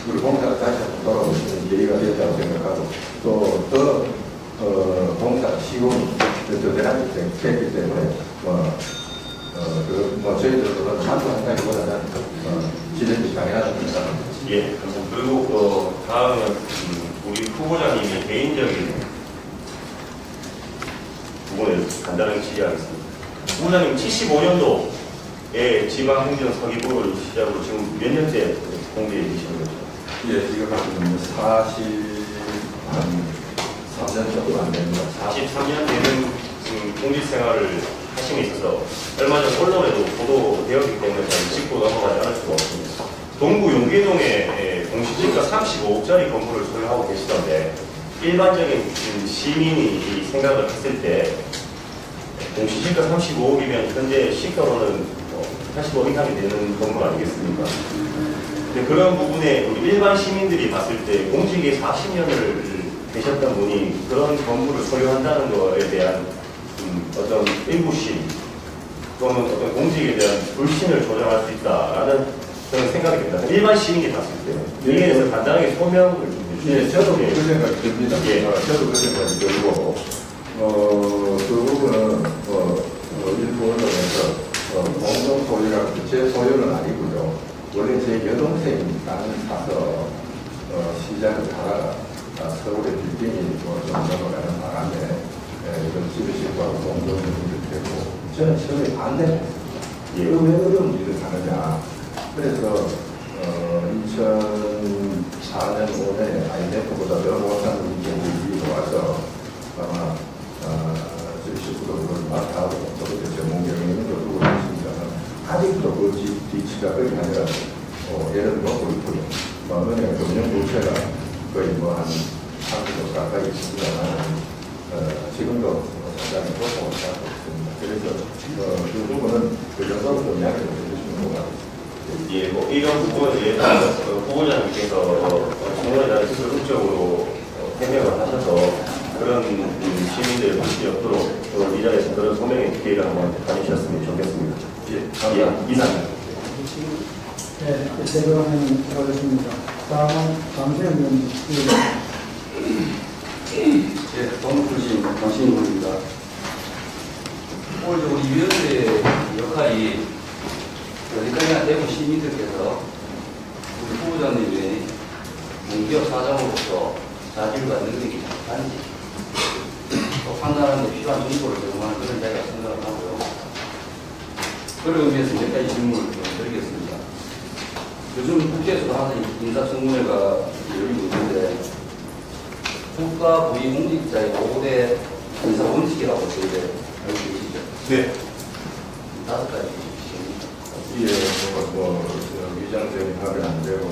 우리 공사가 다시 한번 돌아올 수 있는 계기가 됐다고 생각하고 또 더 공사 시공이 더 대단히 됐기 때문에 저희들은 만족한다기보다는 진행이 당연하다고 생각합니다. 예, 감사합니다. 그리고 다음은 우리 후보자님의 개인적인 부분을 간단하게 질의하겠습니다. 후보자님 75년도에 지방행정 서기부를 시작으로 지금 몇 년째 공직에 계시는 거죠? 예, 지금 한 43년 정도 안 됩니다. 43년 되는 공직 생활을 하심에 있어서 얼마 전 언론에도 보도되었기 때문에 저는 짚고 넘어가지 않을 수가 없습니다. 동구 용계동에 공시지가 35억짜리 건물을 소유하고 계시던데 일반적인 시민이 생각을 했을 때 공시지가 35억이면 현재 시가로는 80억 이상이 되는 건물 아니겠습니까? 근데 그런 부분에 우리 일반 시민들이 봤을 때 공직에 40년을 계셨던 분이 그런 건물을 소유한다는 것에 대한 어떤 의구심 또는 어떤 공직에 대한 불신을 조장할 수 있다라는 저는 생각이 듭니다. 일반 시민이 봤을 때 이에 대해서 간단하게 소명을 좀 해주세요. 예, 저도 그 생각이 듭니다. 예. 저도 그 생각이 들고 그 부분은 일부 언론에서 공동 소유라고 제 소유는 아니고요. 원래 제 여동생이 땅을 사서 시장을 하다가 서울에 빌딩이 좀 넘어가는 바람에 이런 집을 짓고 하고 공동을 됐고 저는 처음에 반대했습니다. 왜 어려운 일을 하느냐. 그래서 2004년 5년에 IMF보다 더 못한 경기가 와서 아마 저희 식구도 그걸 맡아하고 저도 전문 경영인도 두고 있습니다만 아직도 그 뒤치가 거의 아니라 예를 들어 있고요. 은행 금융부채가 거의 한 30조 가까이 있습니다만 지금도 상당히 고통을 받고 있습니다. 그래서 그 부분은 그 정도로 좀 이야기를 해주시는 것 같습니다. 예, 이런 부분에 후보자님께서 청문회 자리에서 적극적으로 해명을 하셔서 그런 시민들의 불신이 없도록 이 자리에서 그런 소명의 기회를 한번 가지셨으면 좋겠습니다. 예, 감사합니다. 이상입니다. 네, 대변인 하겠습니다. 다음은 강세현 의원님. 예, 동부시 강신입니다. 오늘 우리 위원들의 역할이 어디까지나 대구 시민들께서 우리 후보자님의 공기업 사장으로서 자질과 능력이 잘하는지 또 판단하는 데 필요한 정보를 제공하는 그런 자리가 생각을 하고요. 그런 의미에서 몇 가지 질문을 좀 드리겠습니다. 요즘 국회에서도 하는 인사청문회가 열리고 있는데 국가 고위공직자의 5대 인사 원칙이라고 저희가 알고 계시죠? 네. 5가지. 예, 위장적인 하면 안 되고,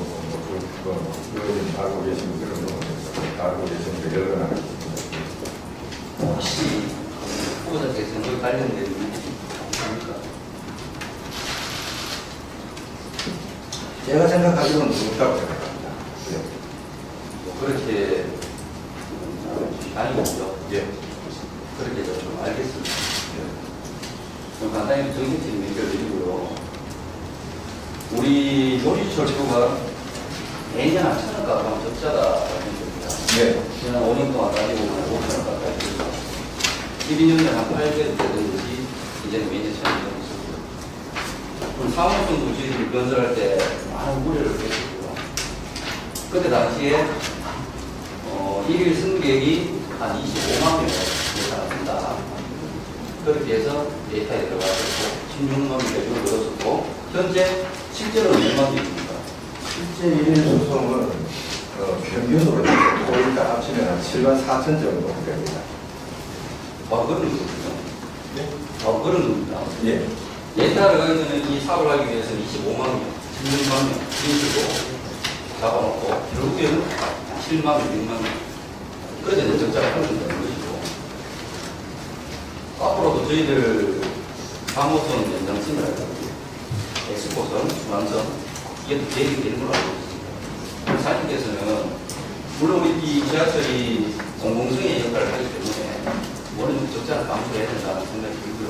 의원님 알고 계시는 그런 부분에서 알고 계시는데 열어나가겠습니다. 혹시 후보자께서 그 관련된 일이 있습니까? 제가 생각하기로는 그렇다고 생각합니다. 예. 그렇게 아니겠죠? 예. 그렇게 좀 알겠습니다. 좀 간단히 정신적인 얘기를 드리고요. 우리 요리철도가 매년 한 1,000원 값하면 적자다 생각됩니다. 네. 지난 5년 동안 따지고 보면 5천 원 가까이 들고 12년에 한 8개월 되던 것이 이제는 매년 처음 되고 있었고요. 그럼 사무소 도시를 건설할 때 많은 우려를 했었고요. 그때 당시에 1일 승객이 한 25만 명을 예상합니다. 그렇게 해서 데이터에 들어갔었고 16만 명 배정을 얻었었고 현재 실제로는 몇만 명입니까? 실제 1일 수송은 평균으로 거의 다 합치면 한 7만 4천 정도 됩니다. 그런 거군요. 네? 그런 겁니다. 예. 렌탈을 가기 전에 이 사업을 하기 위해서는 25만 명, 16만 명, 이런 식으로 잡아놓고, 결국에는 7만 명, 6만 명. 그래서 이제 적자가 발생되는 것이고, 앞으로도 저희들 사무소는 연장선을 엑스포선, 중앙선, 이게 또 계획이 되는 걸로 알고 있습니다. 그래서 사장님께서는, 물론 우리 이 지하철이 공공성의 역할을 하기 때문에, 어느 정도 적자를 감수해야 된다는 생각이 들고요.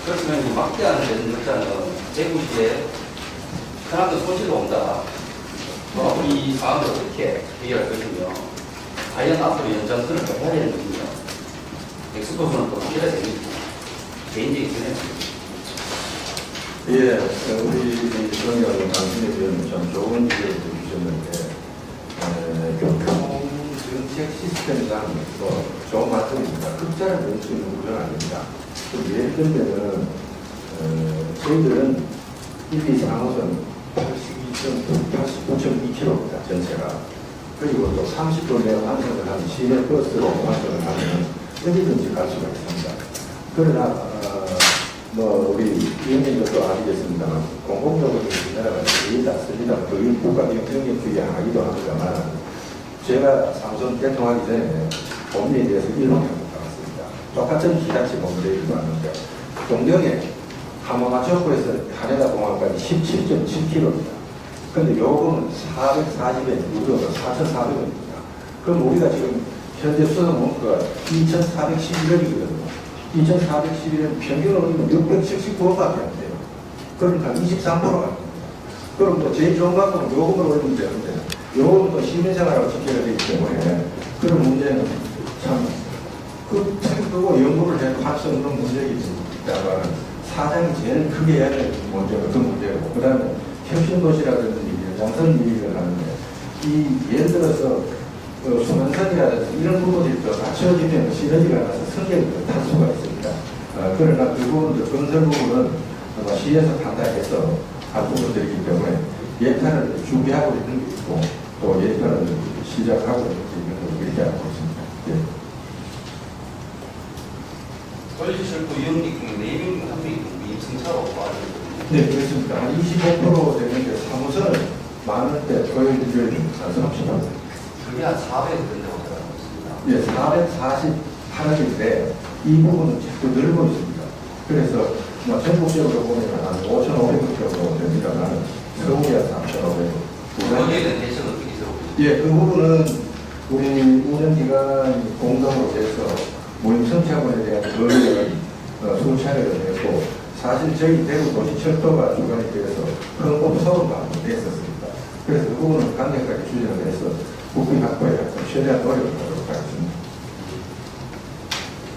그렇지만 이 막대하는 되는 적자는 대구시에 하나도 손실로 온다. 우리 이 사업을 어떻게 해결할 것이며, 과연 앞으로 연장선을 더 해야 되는 것이며, 엑스포선은 또 해야 되는 것이고, 개인적인 생각입니다. 예, 우리 정의원 당신의 참 좋은 지적을 주셨는데, 교통정책 시스템상 좋은 말씀입니다. 흑자를 낼 수 있는 구조는 아닙니다. 예를 들면, 저희들은 1, 2, 3호선 89.2km입니다, 전체가. 그리고 또 30분 내에 완성을 하면 시내 버스로 완성을 하면 어디든지 갈 수가 있습니다. 그러나, 우리 위원님도 아시겠습니다만, 공공적으로 우리나라가 쓰리다, 거의 국가 경쟁력주의 하기도 합니다만, 제가 삼선 개통하기 전에 법리에 대해서 일반적으로 나왔습니다. 똑같은 기자체 법리이기도 하는데, 동경에 하모마초코에서 하네다 공항까지 17.7km입니다. 근데 요금은 440엔, 무료가 4,400원입니다. 그럼 우리가 지금 현재 수당 원가가 2,411원이거든요. 2,411원 평균으로 올리면 679원밖에 안 돼요. 그러니까 23%가. 그럼 뭐 제일 좋은 방법은 요금을 올리면 되는데, 요금도 시민생활하고 지켜야 되기 때문에 그런 문제는 참, 그거 연구를 해도 할 수 없는 문제이기 때문에 사장이 제일 크게 해야 될 문제가 그 문제고, 그 다음에 혁신도시라든지 연장선 얘기를 하는데, 예를 들어서 순환선이라든지 이런 부분들이 또 갖춰지면 시너지가 나서 성격을 탈 수가 있습니다. 그러나 그 부분들, 건설 부분은 아마 시에서 판단해서 할 부분들이기 때문에 예산을 준비하고 있는 게 있고, 또 예산을 시작하고 있는 걸 그렇게 알고 있습니다. 예. 권리철도 이용객 중에 4명, 1명이 임승차로 와주거든요. 네, 그렇습니다. 한 25% 되는데 사무소는 많은데 저희들이 말씀합시다. 그게 한 400억 된다고 생각하고 있습니다. 예, 448억인데 이 부분은 자꾸 늘고 있습니다. 그래서 전국적으로 보면 한 5,500억 정도 됩니다만 서울이 한 3,500억. 거기에 대한 대책은 어떻게 세우고 있습니까? 예, 그 부분은 우리 운영기관이 공동으로 해서 모임성차원에 대한 의뢰를 순차를 했고, 사실 저희 대구 도시철도가 주관이 되어서 헌법 서울도 한번 됐었습니다. 그래서 그 부분은 강력하게 추진을 해서 국비 확보에 최대한 노력을 하도록 하겠습니다.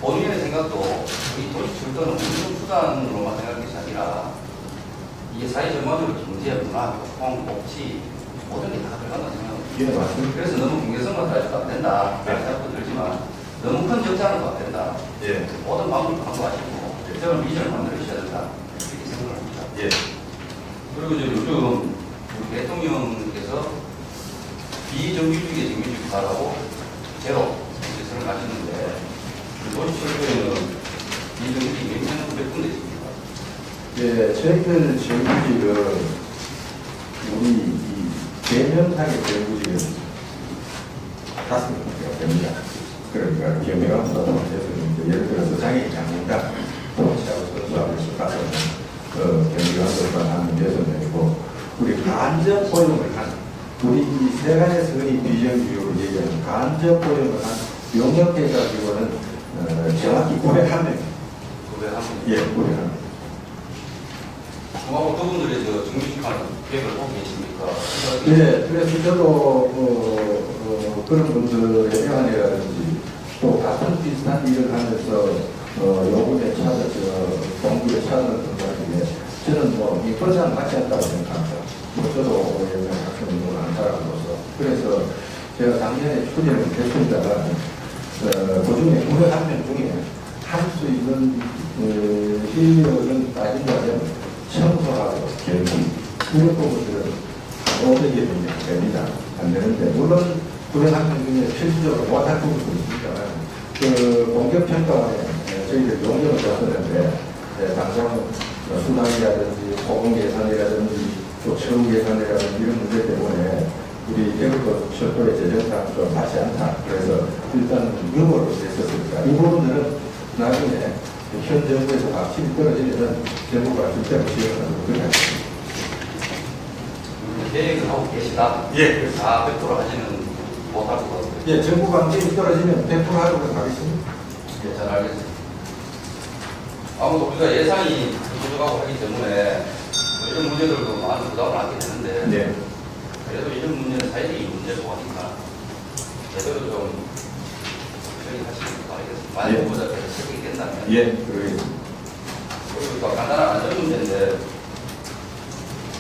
본인의 생각도 이 도시철도는 운송수단으로만 생각할 것이 아니라 이게 사회 전반적으로 경제, 문화, 교통, 복지 모든 게 다 들어간다고 생각합니다. 예, 맞습니다. 그래서 너무 경제성만 따져도 안 된다. 라는 생각도 들지만 너무 큰 적자는 안 된다. 예. 모든 방법을 강구하시고 특정한 비전을 만들어주셔야 된다. 이렇게 생각을 합니다. 예. 그리고 이제 요즘 우리 대통령께서 비정규직의 정규직 가라고 제로 정책을 가시는데 도시철도에는 비정규직이 몇 군데 있습니까? 예, 저희들 정규직은 우리 이 개명상의 정규직은 5명이나 됩니다. 그러니까 경영하고 예를 들어서 장애인 장문당 도시하고 선수하고 가서 경영하고만 하는 6명이고, 우리 간접 고용을 한 우리 이 세 가지 선이 비정규직으로 얘기하는 간접 고용을 한 용역해가지고는 정확히 901명. 901명. 예, 901명. 중하고 그분들의 정규직하는 계획을 보고 계십니까? 네, 그래서 저도 그런 분들의 애환이라든지 또 같은 비슷한 일을 하면서 요금에 공급에 차는 분들에게 저는 이 보장 받지 않다고 생각합니다. 저도 학생운동을 하는 사람으로서. 그래서 제가 작년에 추진을 했습니다가 그중에 국회 한 명 중에 할 수 있는 실력을 따진다면 청소하고 결기 이런 부분들은 어떻게 됩니다. 안 되는데 물론 국회 한 명 중에 필수적으로 못할 부분도 있습니다만 그 공격평가원에 저희들 용역을 줬었는데 당장 수당이라든지 보건 예산이라든지 또 처우 예산이라든지 이런 문제 때문에 우리 대구도 철도의 재정상 좀 맞지 않다. 그래서 일단 유보를 했었습니다. 이 부분들은 나중에 현 정부에서 확실히 떨어지면 정부가 실제로 지원하는 그렇게 하겠습니다. 계획을 하고 계시다. 예. 100% 하지는 못할 것 같아요. 예, 정부 방침이 떨어지면 100% 하도록 하겠습니다. 예, 잘 알겠습니다. 아무도 우리가 예산이 부족하고 하기 때문에 뭐 이런 문제들도 많은 부담을 안게 되는데 네. 그래도 이런 문제는 사회적인 문제고 하니까 제대로 좀 처리하시길 바라겠습니다. 만약 예. 후보자께서 설득이 된다면 예, 그러겠습니다. 그리고 또 간단한 안전 문제인데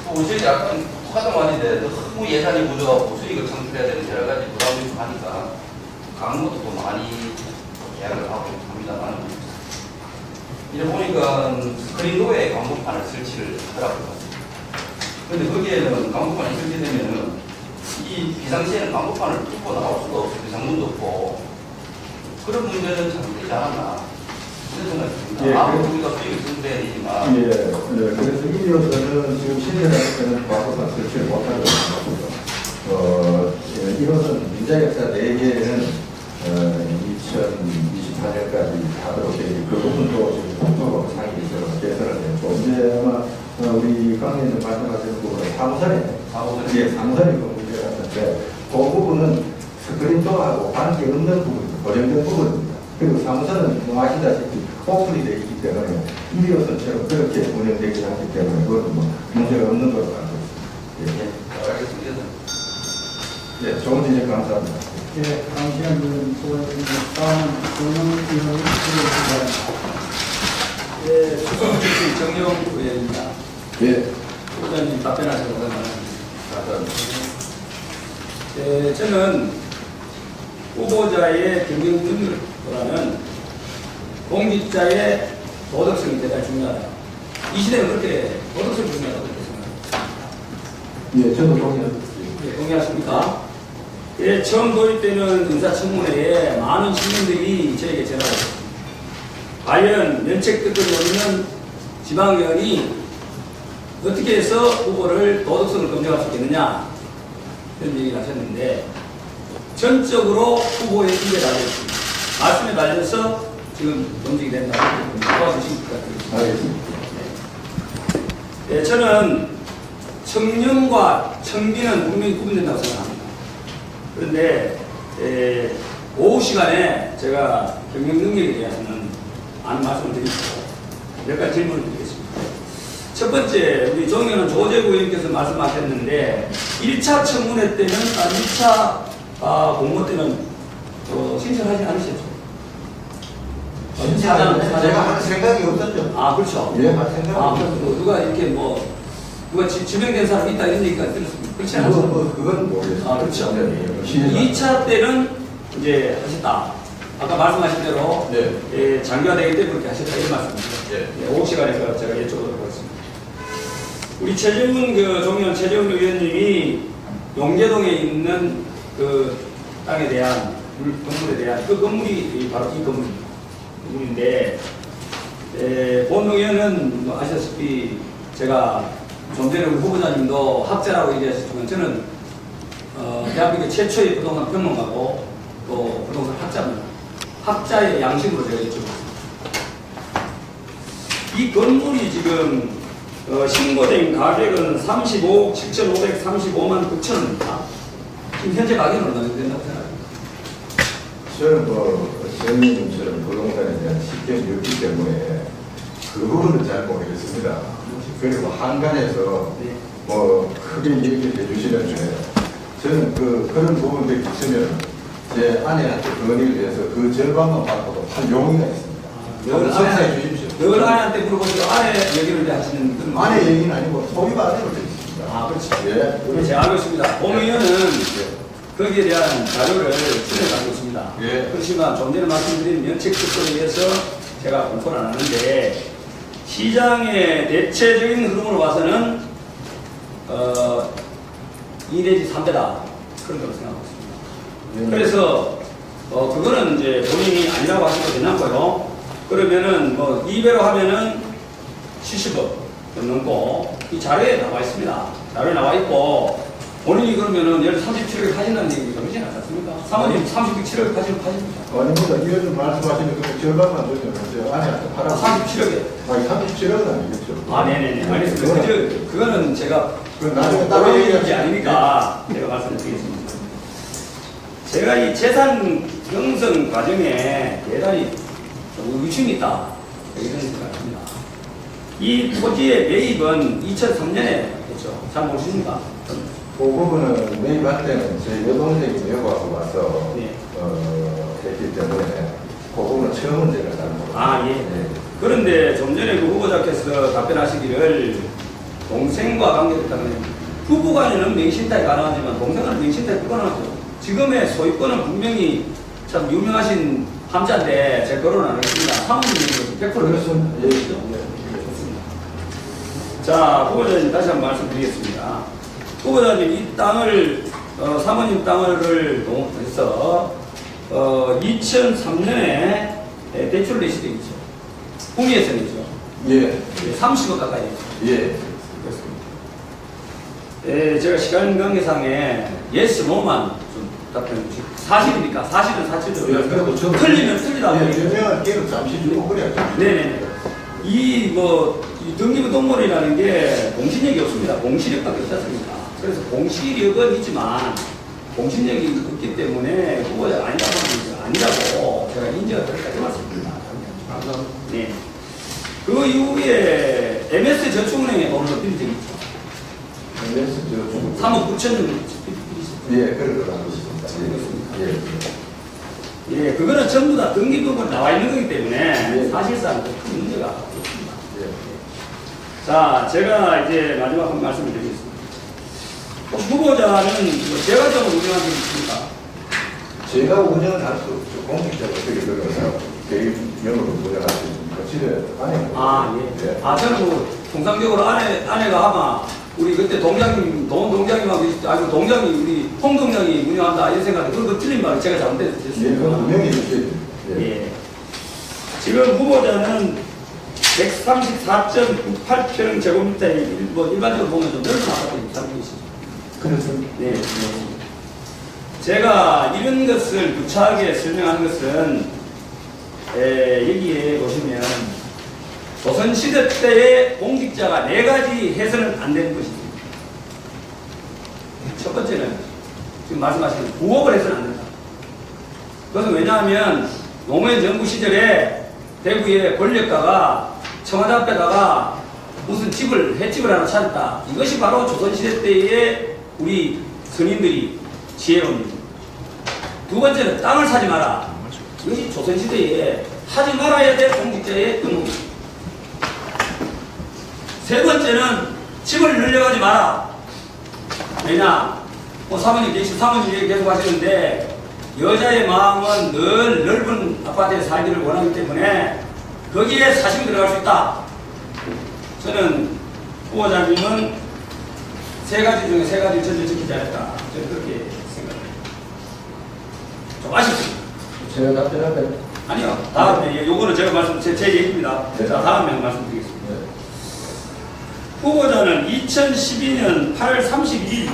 또 우리 약간 똑같은 말인데 너무 예산이 부족하고 수익을 창출해야 되는 여러 가지 부담이 있고 하니까 광고도 또 많이 계약을 하고 합니다만 이래 보니까 스크린도어에 광고판을 설치를 하더라고요. 근데 거기에는 광고판이 설치되면은 이 비상시에는 광고판을 뚫고 나올 수가 없고 비상문도 없고 그런 문제는 참 되지 않았나 이런 생각이 듭니다. 예, 아무리 우리가 수익을 창출해야 되지만 예, 그래서 이로서는 지금 시민들한테는 과거사 설치를 못하고 있습니다. 이것은 민자역사 4개는 2024년까지 하도록 되어 있고, 그 부분도 지금 국토부 상임위에서 개설을 했고, 이제 아마 우리 강의님 말씀하신 부분은 사무선에 그 문제가 있는데, 그 부분은 스크린도어하고 관계없는 부분입니다. 고정된 부분입니다. 그리고 사무선은 뭐 아시다시피 오픈이 되어 있기 때문에 1호선처럼 그렇게 운영되기 하기 때문에 그것은 뭐 문제가 없는 걸로 알고 있습니다. 예, 알겠습니다. 예, 좋은 지적 감사합니다. 예, 다음 시간은 수고하셨습니다. 다음 조영 의원님 질의드립니다. 예, 수성주시 정영 의원입니다. 예, 후보자님 답변하셔서 감사합니다. 예, 저는 후보자의 경영 능력보다는 공직자의 도덕성이 대단히 중요하다. 이 시대는 그렇게 도덕성이 중요하다고 생각합니다. 예, 저도 동의합니다. 예, 동의하십니까? 예, 처음 도입되는 인사청문회에 많은 시민들이 저에게 전화를 했습니다. 과연 면책특권이 없는 지방의원이 어떻게 해서 후보를 도덕성을 검증할 수 있겠느냐 이런 얘기를 하셨는데 전적으로 후보의 뜻에 달려있습니다. 말씀에 달려서 지금 검증이 된다고 도와주실 것 같습니다. 알겠습니다. 예, 저는 청년과 청비는 분명히 구분된다고 생각합니다. 그런데 오후 시간에 제가 경영 능력에 대해서는 많은 말씀을 드리고 몇 가지 질문을 드리겠습니다. 첫 번째, 우리 정의원 조재구 의원께서 말씀하셨는데 1차 청문회 때는 1차 공모 때는 신청하지 않으셨죠? 제가 할 생각이 없었죠. 아, 그렇죠. 예, 할 생각이 없었죠. 누가 이렇게 누가 지명된 사람이 있다 이런 얘기가 들었습니다. 그렇지 않죠? 그건 모르겠습니다. 아, 그렇죠. 네, 2차 때는 이제 하셨다. 아까 말씀하신 대로 네. 장기화 되기 때문에 그렇게 하셨다 이런 말씀입니다. 네. 오후 시간에서 제가 여쭤보도록 하겠습니다. 우리 최재훈 종의원 최재훈 의원님이 용계동에 있는 그 땅에 대한 건물에 대한 그 건물이 바로 이 건물인데 본 의원은 뭐 아시다시피 제가 좀 전에 우리 후보자님도 학자라고 얘기하셨지만 저는 대한민국 최초의 부동산 평론가고 또 부동산 학자입니다. 학자의 양심으로 제가 여쭤봤습니다. 이 건물이 지금 신고된 가격은 35억 7,535만 9천 원입니다. 지금 현재 가격은 얼마 정도 된다고 생각합니다? 저는 선생님처럼 부동산에 대한 식견이 없기 때문에 그 부분은 잘 모르겠습니다. 그리고 한간에서 크게 얘기해 주시는데 저는 그런 부분들이 있으면 제 아내한테 건의를 해서 그 절반만 받고도 한 용의가 있습니다. 늘 성사해 주십시오. 늘 아내한테 물어보시고 아내 얘기를 이제 하시는 그런 아내 얘기는 아니고 소위 아내로 되어 있습니다. 아, 그렇죠. 예. 우리 제가 알고 있습니다. 공의원은 거기에 대한 자료를 진행하고 있습니다. 예. 그렇지만 좀 전에 말씀드린 면책 특권에 의해서 제가 공포를 안 하는데 시장의 대체적인 흐름으로 봐서는 2 내지 3배다 그런 걸로 생각하고 있습니다. 그래서 그거는 이제 본인이 아니라고 하셔도 괜찮고요. 그러면은 뭐 2배로 하면은 70억 넘고 이 자료에 나와 있습니다. 자료에 나와 있고 본인이 그러면은 예를 37억을 가진다는 얘기가 그렇지 않았습니까? 사모님 37억을 가집니다. 아닙니다. 이어준 말씀하시는 그 절반만 주면 제 아내한테 팔아. 37억에. 아니 37억은 아니겠죠. 아, 네네네. 알겠습니다. 그거는 제가 그건 나중에 따로 얘기할 게 아니니까 제가 말씀드리겠습니다. 제가 이 재산 형성 과정에 대단히 좀 의심이 있다. 이런 생각을 합니다. 이 토지의 매입은 2003년에 했죠. 잘 모르십니까? 그 부분은 매입할 때는 제 여동생이 매입하고 와서 네. 했기 때문에 그 부분은 처음은 제가 잘 모르겠습니다. 아, 예. 네. 그런데 좀 전에 그 후보자께서 답변하시기를 동생과 관계됐다면 부부간에는 명신타에 가능하지만 동생은 명신타에 불가능하죠. 지금의 소유권은 분명히 참 유명하신 함자인데 제가 결혼 안 하겠습니다. 사모님은 100% 그렇습니다. 예. 좋습니다. 자, 후보자님 다시 한번 말씀드리겠습니다. 후보자님 이 땅을 사모님 땅을 동원해서 2003년에 대출을 내시게 있죠. 홍의에서 내죠. 예. 30억 가까이 했죠. 예. 그렇습니다. 제가 시간 관계상에 yes, no만 좀 답변해 주시고 사실입니까? 사실은 사실대로 예, 그래도 저 틀리면 틀리다고 예, 얘기해요. 유명한 게임 잠시 주고 그래야죠. 네네네. 이 등기부 동물이라는 게 공신력이 없습니다. 공신력밖에 없지 않습니까? 그래서 공신력은 있지만 공신력이 없기 때문에 후보자가 아니라고 하면 아니라고 제가 인정을 드리까지 말씀드립니다. 네. 그 이후에 MS 저축은행에 돈을 빌린 적이 있죠. MS 저축. 3억 9천 원. 예, 그럴 거 알고 있습니다. 예. 예, 그거는 전부 다 등기부에 나와 있는 거기 때문에 예. 사실상 큰 문제가 없습니다. 예. 자, 제가 이제 마지막 한 말씀을 드리겠습니다. 후보자는 재가정을 운영한 적이 있습니까? 제가 운영을 할 수 없죠. 공직자가 어떻게 들어가서 개인명으로 운영할 수 있습니까? 집에 아내가. 아, 예. 아, 저는 뭐, 통상적으로 아내가 아마, 우리 그때 동장님, 동장님하고, 아니, 동장이, 우리 홍 동장이 운영한다, 이런 생각에, 그거 틀린 말을 제가 잘못했습니다. 예, 그건 운영해 주셔야 돼요. 예. 지금 후보자는 134.98평 제곱미터에 일반적으로 보면 좀 넓은 아파트 살고 계시죠. 그렇습니다. 네. 제가 이런 것을 구차하게 설명하는 것은 여기에 보시면 조선시대 때의 공직자가 4가지 해서는 안 되는 것이 있습니다. 첫 번째는 지금 말씀하신 부업을 해서는 안 된다. 그것은 왜냐하면 노무현 정부 시절에 대구의 권력가가 청와대 앞에다가 무슨 횟집을 하나 차렸다. 이것이 바로 조선시대 때의 우리 선인들이 지혜로운. 두 번째는 땅을 사지 마라. 이것이 조선시대에 하지 말아야 될 공직자의 의무입니다. 세 번째는 집을 늘려가지 마라. 왜냐? 사모님 얘기 계속 하시는데 여자의 마음은 늘 넓은 아파트에 살기를 원하기 때문에 거기에 사심이 들어갈 수 있다. 저는 후보자님은 3가지 중에 3가지를 전혀 지키지 않았다. 저는 그렇게 생각합니다. 좀 아쉽습니다. 제가 답변할까요? 아니요. 다음에 요거는 제가 제 얘기입니다. 네. 자, 다음에 말씀드리겠습니다. 네. 후보자는 2012년 8월 31일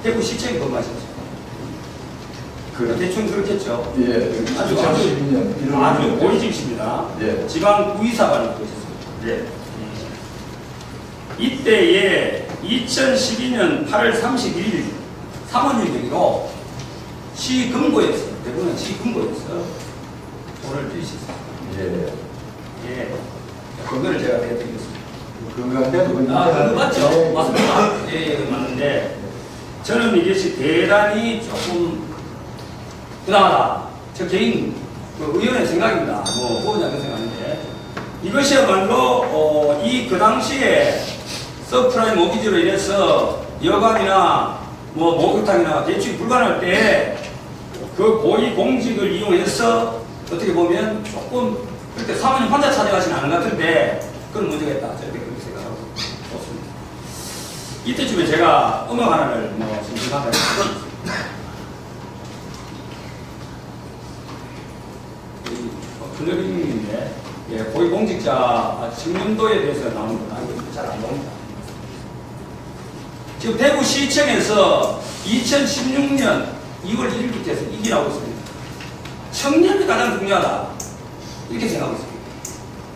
대구시청에 근무하셨죠. 대충 그렇겠죠. 예. 아주 2012년 아주 오리집이십니다. 예. 지방 구의사관을 보셨습니다. 예. 이때에 2012년 8월 31일 사모님 얘기로 시금고에서 대구는 시금고에서 돈을 빌리셨습니다. 예. 예. 그거를 제가 해드리겠습니다. 그거한테도 그거 맞죠? 맞습니다. 예, 맞는데 저는 이것이 대단히 조금 부당하다. 저 개인 의원의 생각입니다. 뭐 후보자의 생각인데 이것이야말로 그 당시에 서프라임 모기지로 인해서 여관이나 뭐 목욕탕이나 대출이 불가능할 때 그 고위 공직을 이용해서 어떻게 보면 조금 그렇게 사모님 혼자 찾아가지는 않은 것 같은데 그런 문제가 있다. 저렇게 그렇게 생각하고 좋습니다. 이때쯤에 제가 음악 하나를 뭐 신청하다 플러링인데 고위공직자 직문도에 대해서 나오는 건 잘 안 나옵니다. 지금 대구시청에서 2016년 2월 1일부터 해서 이게 나오고 있습니다. 청년이 가장 중요하다. 이렇게 생각하고 있습니다.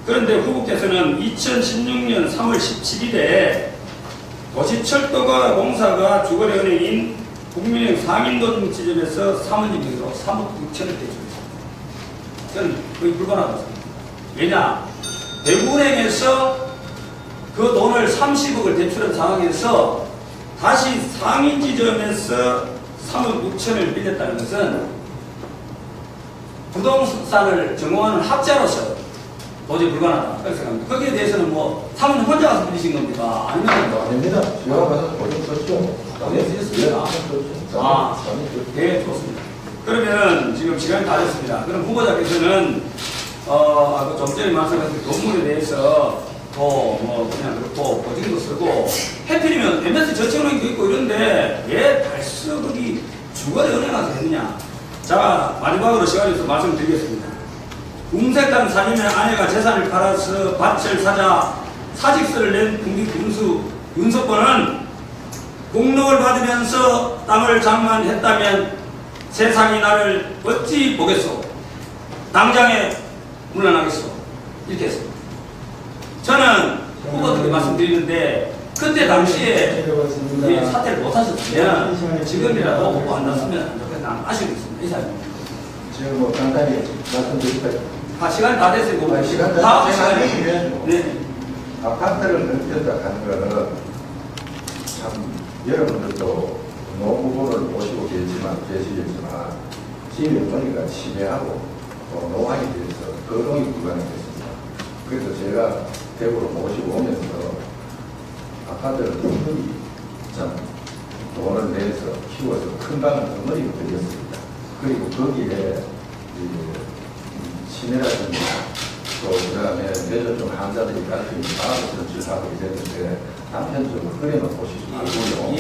그런데 후보께서는 2016년 3월 17일에 도시철도가 공사가 주거래 은행인 국민은행 상인돈 지점에서 사모님으로 3억 6천을 대출했습니다. 저는 거의 불가능하다고 생각합니다. 왜냐? 대구은행에서 그 돈을 30억을 대출한 상황에서 다시 상인지점에서 3억 6천을 빌렸다는 것은 부동산을 전공하는 학자로서 도저히 불가능하다. 그렇게 생각합니다. 거기에 대해서는 뭐 사모님 혼자 가서 빌리신 겁니까? 아니면 뭐 아닙니다. 제가 가서 보증 썼죠. 네, 쓰셨습니다. 네, 좋습니다. 그러면 지금 시간이 다 됐습니다. 그럼 후보자께서는 좀 전에 말씀하신 건물에 대해서 뭐 그냥 그렇고 보증도 쓰고 해필이면 MS 저축은행도 있고 이런데 왜 달서거기 주거래 은행 가서 했느냐. 자, 마지막으로 시간이 있어서 말씀드리겠습니다. 음색단 사진의 아내가 재산을 팔아서 밭을 사자 사직서를 낸 군수 윤석권은 공록을 받으면서 땅을 장만했다면 세상이 나를 어찌 보겠소. 당장에 물러나겠소. 이렇게 했습니다. 저는 후보들께 말씀드리는데 그때 당시에 사퇴를 못하셨으면 지금이라도 후보 안 났으면 좋겠다. 아쉬우겠습니다. 이사입니다. 지금 뭐 간단히 말씀드릴까요? 시간이 다 됐어요. 시간 다음 다 시간에. 됐어요. 네. 아파트를 넓혔다 하는 거는 참 여러분들도 노후보를 모시고 계시겠지만 시민 어머니가 치매하고 노화에 대해서 거동이 불가능했습니다. 그래서 제가 대구로 모시고 오면서 아파트를 충분히 참 돈을 내서 키워서 큰 방을 어머니로 드렸습니다. 그리고 거기에 치매라든지 또 그다음에 뇌졸중 환자들이 같은 마음을 전출하고 이랬는데 남편적으로 그림을 보시지 말고요.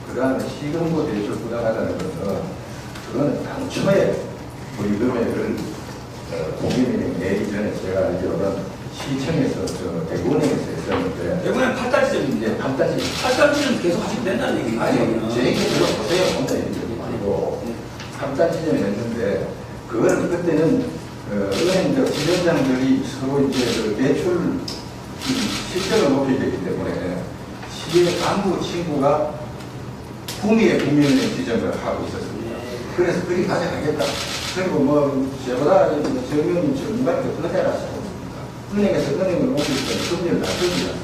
그다음에 시금고 대출 부담하다는 것은 그거는 당초에 우리 금액을 국민은행 내기 전에 제가 알기로는 시청에서 대구은행에서 했었는데 대구는 8달 지점인데 8달 지점 8달 지점 계속 하시면 된다는 얘기예요. 아니 제 얘기 들어보세요. 혼자 얘기 아니고 3달 지점에 했는데 그거는 그때는 은행 지점장들이 서로 이제 그 대출 실적을 높여야 되기 때문에 시의 간부 친구가 구미의 국민은행 지점을 하고 있었습니다. 그래서 그리 가져가겠다. 그리고 뭐 저보다 정명님 전문가한테 그대라서 은행에서 은행을 옮길 때는 금리를 낮춰주지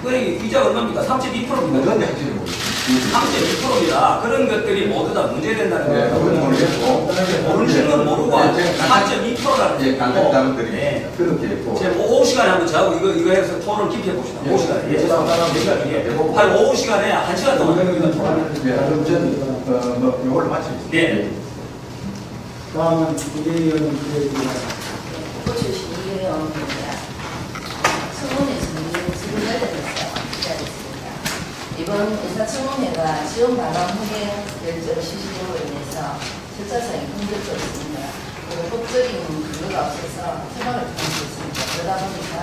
은행이 이자 얼마입니까? 3.2%입니다. 그건 약지를 모르겠습니다. 3.2%입니다. 그런 것들이 모두 다 문제된다는 네, 거예요. 그건 모르겠고 모르시는 건 모르고 4.2%라는 예, 간단히 답을 드립니다. 그렇게 했고 제가 오후 시간에 한번 저하고 이거 해서 토론을 깊이 해봅시다. 오후 시간에. 예, 죄송합니다. 한 오후 시간에 1시간 동안 토론을 네, 그럼 전 이걸 마치겠습니다. 네. 다음은 이재의원 기자입니다. 후보 출신 이재의원입니다. 청문회에서는 지금 열렸어요. 기다렸습니다. 이번 인사청문회가 지원 발언 후에 결정 실시로 인해서 절차상의 문제도 있습니다. 그리고 법적인 근거가 없어서 생각을 좀 했습니다. 그러다 보니까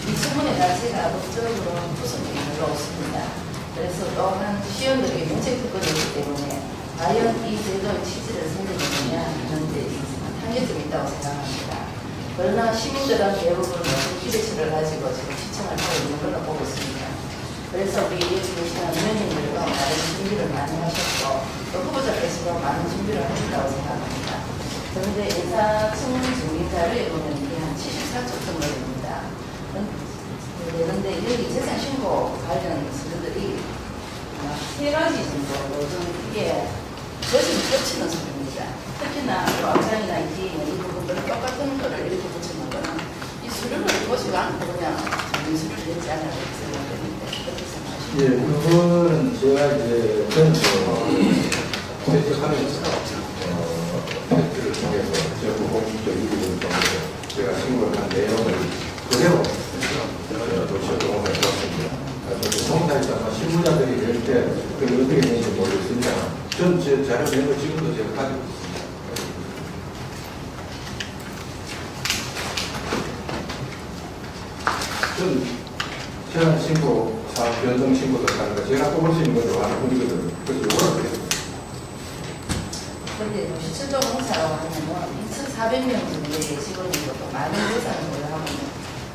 이 청문회 자체가 법적으로 구성이 별로 없습니다. 그래서 또한 시의원들에게 문책특권이 있기 때문에 과연 이 제도의 취지를 살리느냐 하는 데 있어서 한계점이 있다고 생각합니다. 그러나 시민들은 대부분 기대치를 가지고 지금 시청을 하고 있는 걸로 보고 있습니다. 그래서 우리 계시는 의원님들도 많은 준비를 많이 하셨고 또 후보자께서도 많은 준비를 하셨다고 생각합니다. 그런데 인사청문 증빙 자료에 보면 이게 한 74쪽 정도 됩니다. 그런데 여기 재산 신고 관련 서류들이 세 가지 정도로 좀 이게 거짓이 겹치는 소리입니다. 특히나 뭐 앞장이나 이 뒤에 있는 이 부분들은 똑같은 거를 이렇게 붙이는 거는 이 수료를 보지가 않고 그냥 전수를 냈지 않아요. 생각되는데 그렇게 생각하시죠? 예, 그거는 제가 이제 채택하면서 팩트를 통해서 정부 공식적 이기를 통해서 제가 신고를 한 내용을 그대로 도시교통을 해봤습니다. 공사에서 실무자들이 될 때 그게 어떻게 되는지 모르겠습니다. 전 제 자료 내는 거 지금도 제가 가지고 있습니다. 전 제한 신고, 사업 변동 신고도 하는 거 제가 뽑을 수 있는 걸 좋아하는 분이거든요. 그래서 이거를 드립니다. 근데 도시철도 공사라고 하면은 2,400명 정도의 직원이 또 많은 회사는 걸로 하면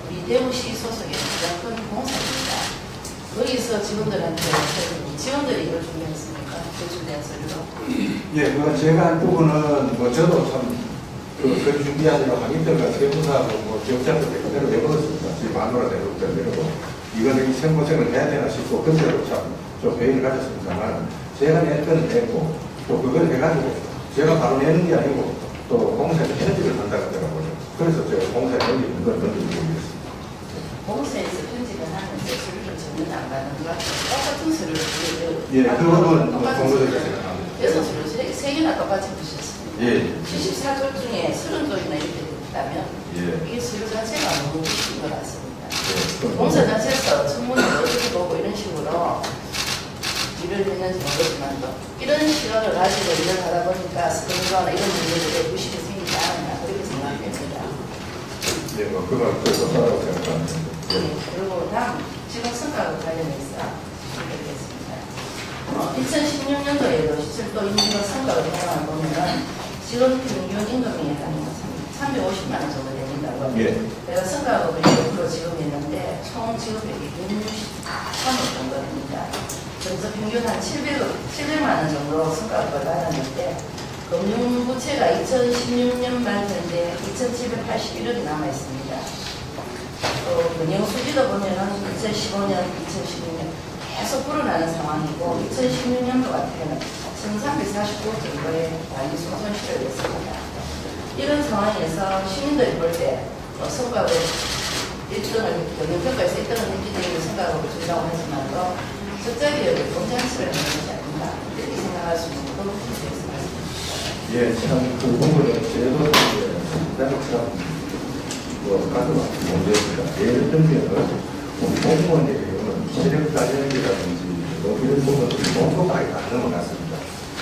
우리 대구시 소속의 가장 큰 공사입니다. 거기서 직원들한테 직원들이 이걸 준비했습니까? 제출된 서류로. 예, 그건 제가 한 부분은 뭐 저도 그 준비하느라 강의들과 세무사하고 뭐 기업장도 그대로 내버렸습니다. 제 마누라 내버리고 이거는 이 생고생을 해야 되나 싶고 그대로 참좀 회의를 가졌습니다만 제가 낼 거는 냈고 또 그걸 해가지고 제가 바로 내는 게 아니고 또 공사에서 편집을 한다고 하더라고요. 그래서 제가 공사에 여기 있는 걸 건드리겠습니다. 공사에서 편집을 하면서 서류를 전혀 안 가는 거 똑같은 서류를 예, 그 부분은 공부적이라 생각합니다. 그래서 서류 세 개나 똑같이 주셨습니다. 예. 74조 중에 30조이나 이렇게 있다면 예. 이게 서류 자체가 너무 부실인 것 같습니다. 예. 공사 자체에서 청문을 어떻게 보고 이런 식으로 일을 했는지 모르지만 또 이런 시간을 가지고 일을 하다 보니까 스크린이나 이런 문제들에 부실이 생기지 않았나 그렇게 생각됩니다. 네, 뭐 그걸 따라고 생각합니다. 네, 그리고 다음 지금 성과와 관련해서 드리겠습니다. 2016년도에도 시철도 임직원 성과를 해나가 보면은 지원 평균 임금이 한 350만 원 정도 됩니다고 합니다. 예. 제가 성과급을 1% 지급했는데 총 지급액이 163억 정도 됩니다. 그래서 평균 한 700만 원 정도 성과급을 받았는데 금융부채가 2016년 말 현재 2,781억이 남아있습니다. 은행 수지도 보면은 2015년, 2016년 계속 불어나는 상황이고 2016년도 같은 경우는 1,349억 정도의 관리 손실을 했습니다. 이런 상황에서 시민들이 볼 때 성과급을 1등을 경영평가에서 1등을 했기 때문에 성과급을 준다고 하지만도 적자기업을 공장치를 하는 것이 아닌가 이렇게 생각할 수 있는 그런 부분에서 말씀드립니다. 예, 참 그 부분은 제도 참 가슴 아픈 문제입니다. 예를 들면 우리 공무원의 경우는 체력 단련이라든지 뭐 이런 부분들이 공소까지 안 넘어갔습니다.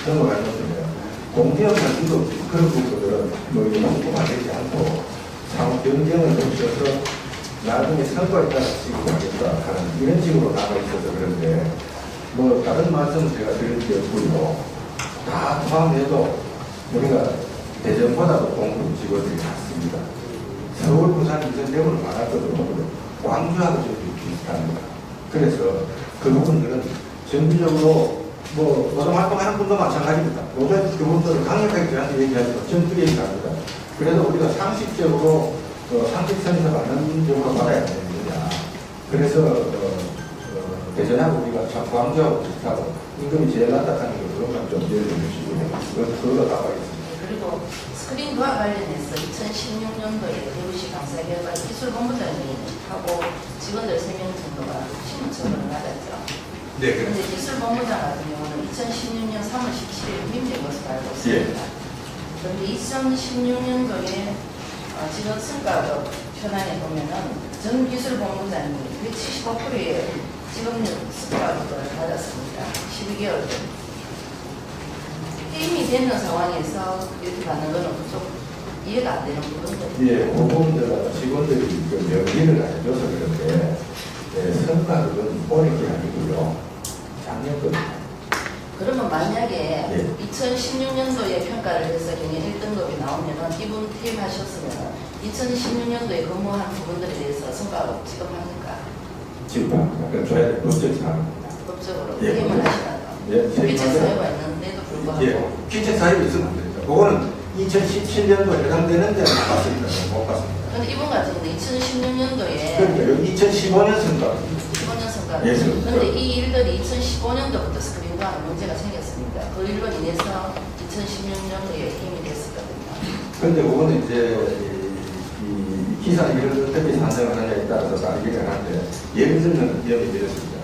넘어갔는데 공기업 같은 그런 부분들은 뭐 공소가 되지 않고 상호 경쟁을 거쳐서 나중에 성과에 따라 지급하겠다 하는 이런 식으로 나와 있어서 그런데 뭐 다른 말씀은 제가 드릴 게 없고요. 다 포함해도 우리가 대전보다도 공급 직원들이 많습니다. 서울, 부산, 인천, 대구를 말하거든요. 광주하고 좀 비슷합니다. 그래서 그 부분들은 정기적으로 뭐 노동활동하는 분도 마찬가지입니다. 노동 그분들을 강력하게 저한테 얘기하지만 전투 얘기합니다. 그래서 우리가 상식적으로 상식선에서 맞는 적으로 받아야 되는 거냐. 그래서 대전하고 우리가 참 광주하고 비슷하고 임금이 제일 낮다는 걸 그것만 좀 이해해 주시고요. 그걸로 나와 있습니다. 그리고 스크린과 관련해서 2016년도에 대구시 강사개발 기술본부장이 하고 직원들 3명 정도가 신문처분을 받았죠. 네, 그런데 기술본부장 같은 경우는 2016년 3월 17일 임명된 것으로 알고 있습니다. 그런데 2016년도에 직원 성과급 현황에 보면은 전 기술본부장이 175%의 직원 성과급을 받았습니다. 12개월 전. 게임이 되는 상황에서 이렇게 받는 거는 좀 이해가 안 되는 부분들. 예, 공무원들 직원들이 그 명기를 안 해줘서 그런데 성과급은 올해 게 아니고요. 작년 겁니다. 그러면 만약에 예. 2016년도에 평가를 해서 경영 1등급이 나오면 이분 퇴임하셨으면 2016년도에 근무한 부분들에 대해서 성과급 지급합니까? 지금 약간 줘야 될 법적 사항입니다. 법적으로 예. 퇴임을 하시나요? 예, 피책 사유가 있는데도 불구하고 예, 피책 사유가 있으면 안 됩니다. 그거는 2017년도에 해당되는데 못 봤습니다. 못 봤습니다. 근데 이분 같은 경우는 2016년도에 그러니까 여기 2015년 성과급. 15년 수가. 예, 그런데 이 일들이 2015년도부터 스크린과는 문제가 생겼습니다. 그 일로 인해서 2016년도에 이미 됐었거든요. 그런데 그거는 이제 이 기사 이런 어떻게 산정을 하냐에 따라서 다르긴 한데 예를 들면 기업이 이렇습니다.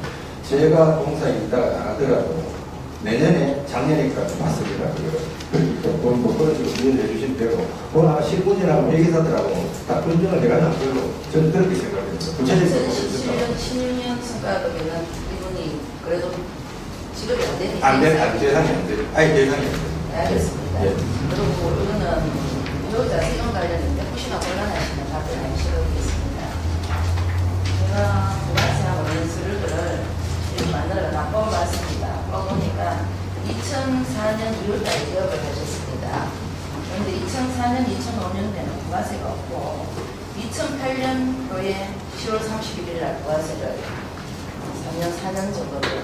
제가 공사에 있다가 나가더라도 내년에 작년에까지 맞습니다고요. 그러니까 뭐 그런 식으로 이해해 주시면 되고 아마 실무진하고 회계사들하고 다 검증을 해가지고 그걸로 저는 그렇게 생각합니다. 구체적으로 2016년 성과급에는 이분이 그래도 지급이 안 되니까 안 대상이 안 돼. 아예 대상이 안 돼. 알겠습니다. 예. 그리고 이거는 배우자 세금 관련인데 혹시나 곤란하시면 답변하기 싫어하겠습니다. 제가 부가세하고 있는 서류들을 이렇게 만들어 다 뽑아봤습니다. 뽑으니까 2004년 2월달에 개업을 하셨습니다. 그런데 2004년, 2005년에는 부가세가 없고 2008년도에 10월 31일 날 부가세를 3년, 4년 정도를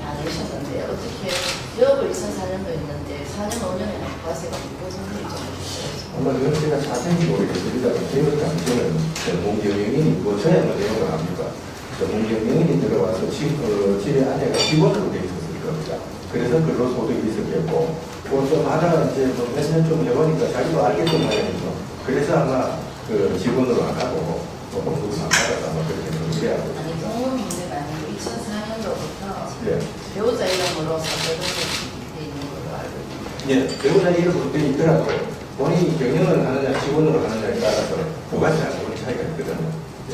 다 내셨는데 어떻게 개업을 2004년도 했는데 4년, 5년에는 부가세가 없고 선생님이 좀 해주세요. 아마 그건 제가 자세히 모르겠습니다. 개혁 당시에는 전문경영인이 뭐 저야 뭐 내용을 압니까? 전문경영인이 들어와서 집에 아내가 직원으로 돼 있었을 겁니다. 그래서 근로소득이 있었겠고 또 하다가 이제 몇 년 좀 해보니까 자기도 알겠던 모양이죠. 그래서 아마 그 직원으로 안 하고 공급을 안 받아서 아마 그렇게 그래야 하고. 아니 공급 문제가 아니고 2004년도부터 예. 배우자 이름으로 선거등록돼 있는 걸로 알고 있습니다. 예, 배우자 이름으로 돼 있더라도 본인이 경영을 하느냐 직원으로 하느냐에 따라서 부가세하고 그런 차이가 있거든요. 예.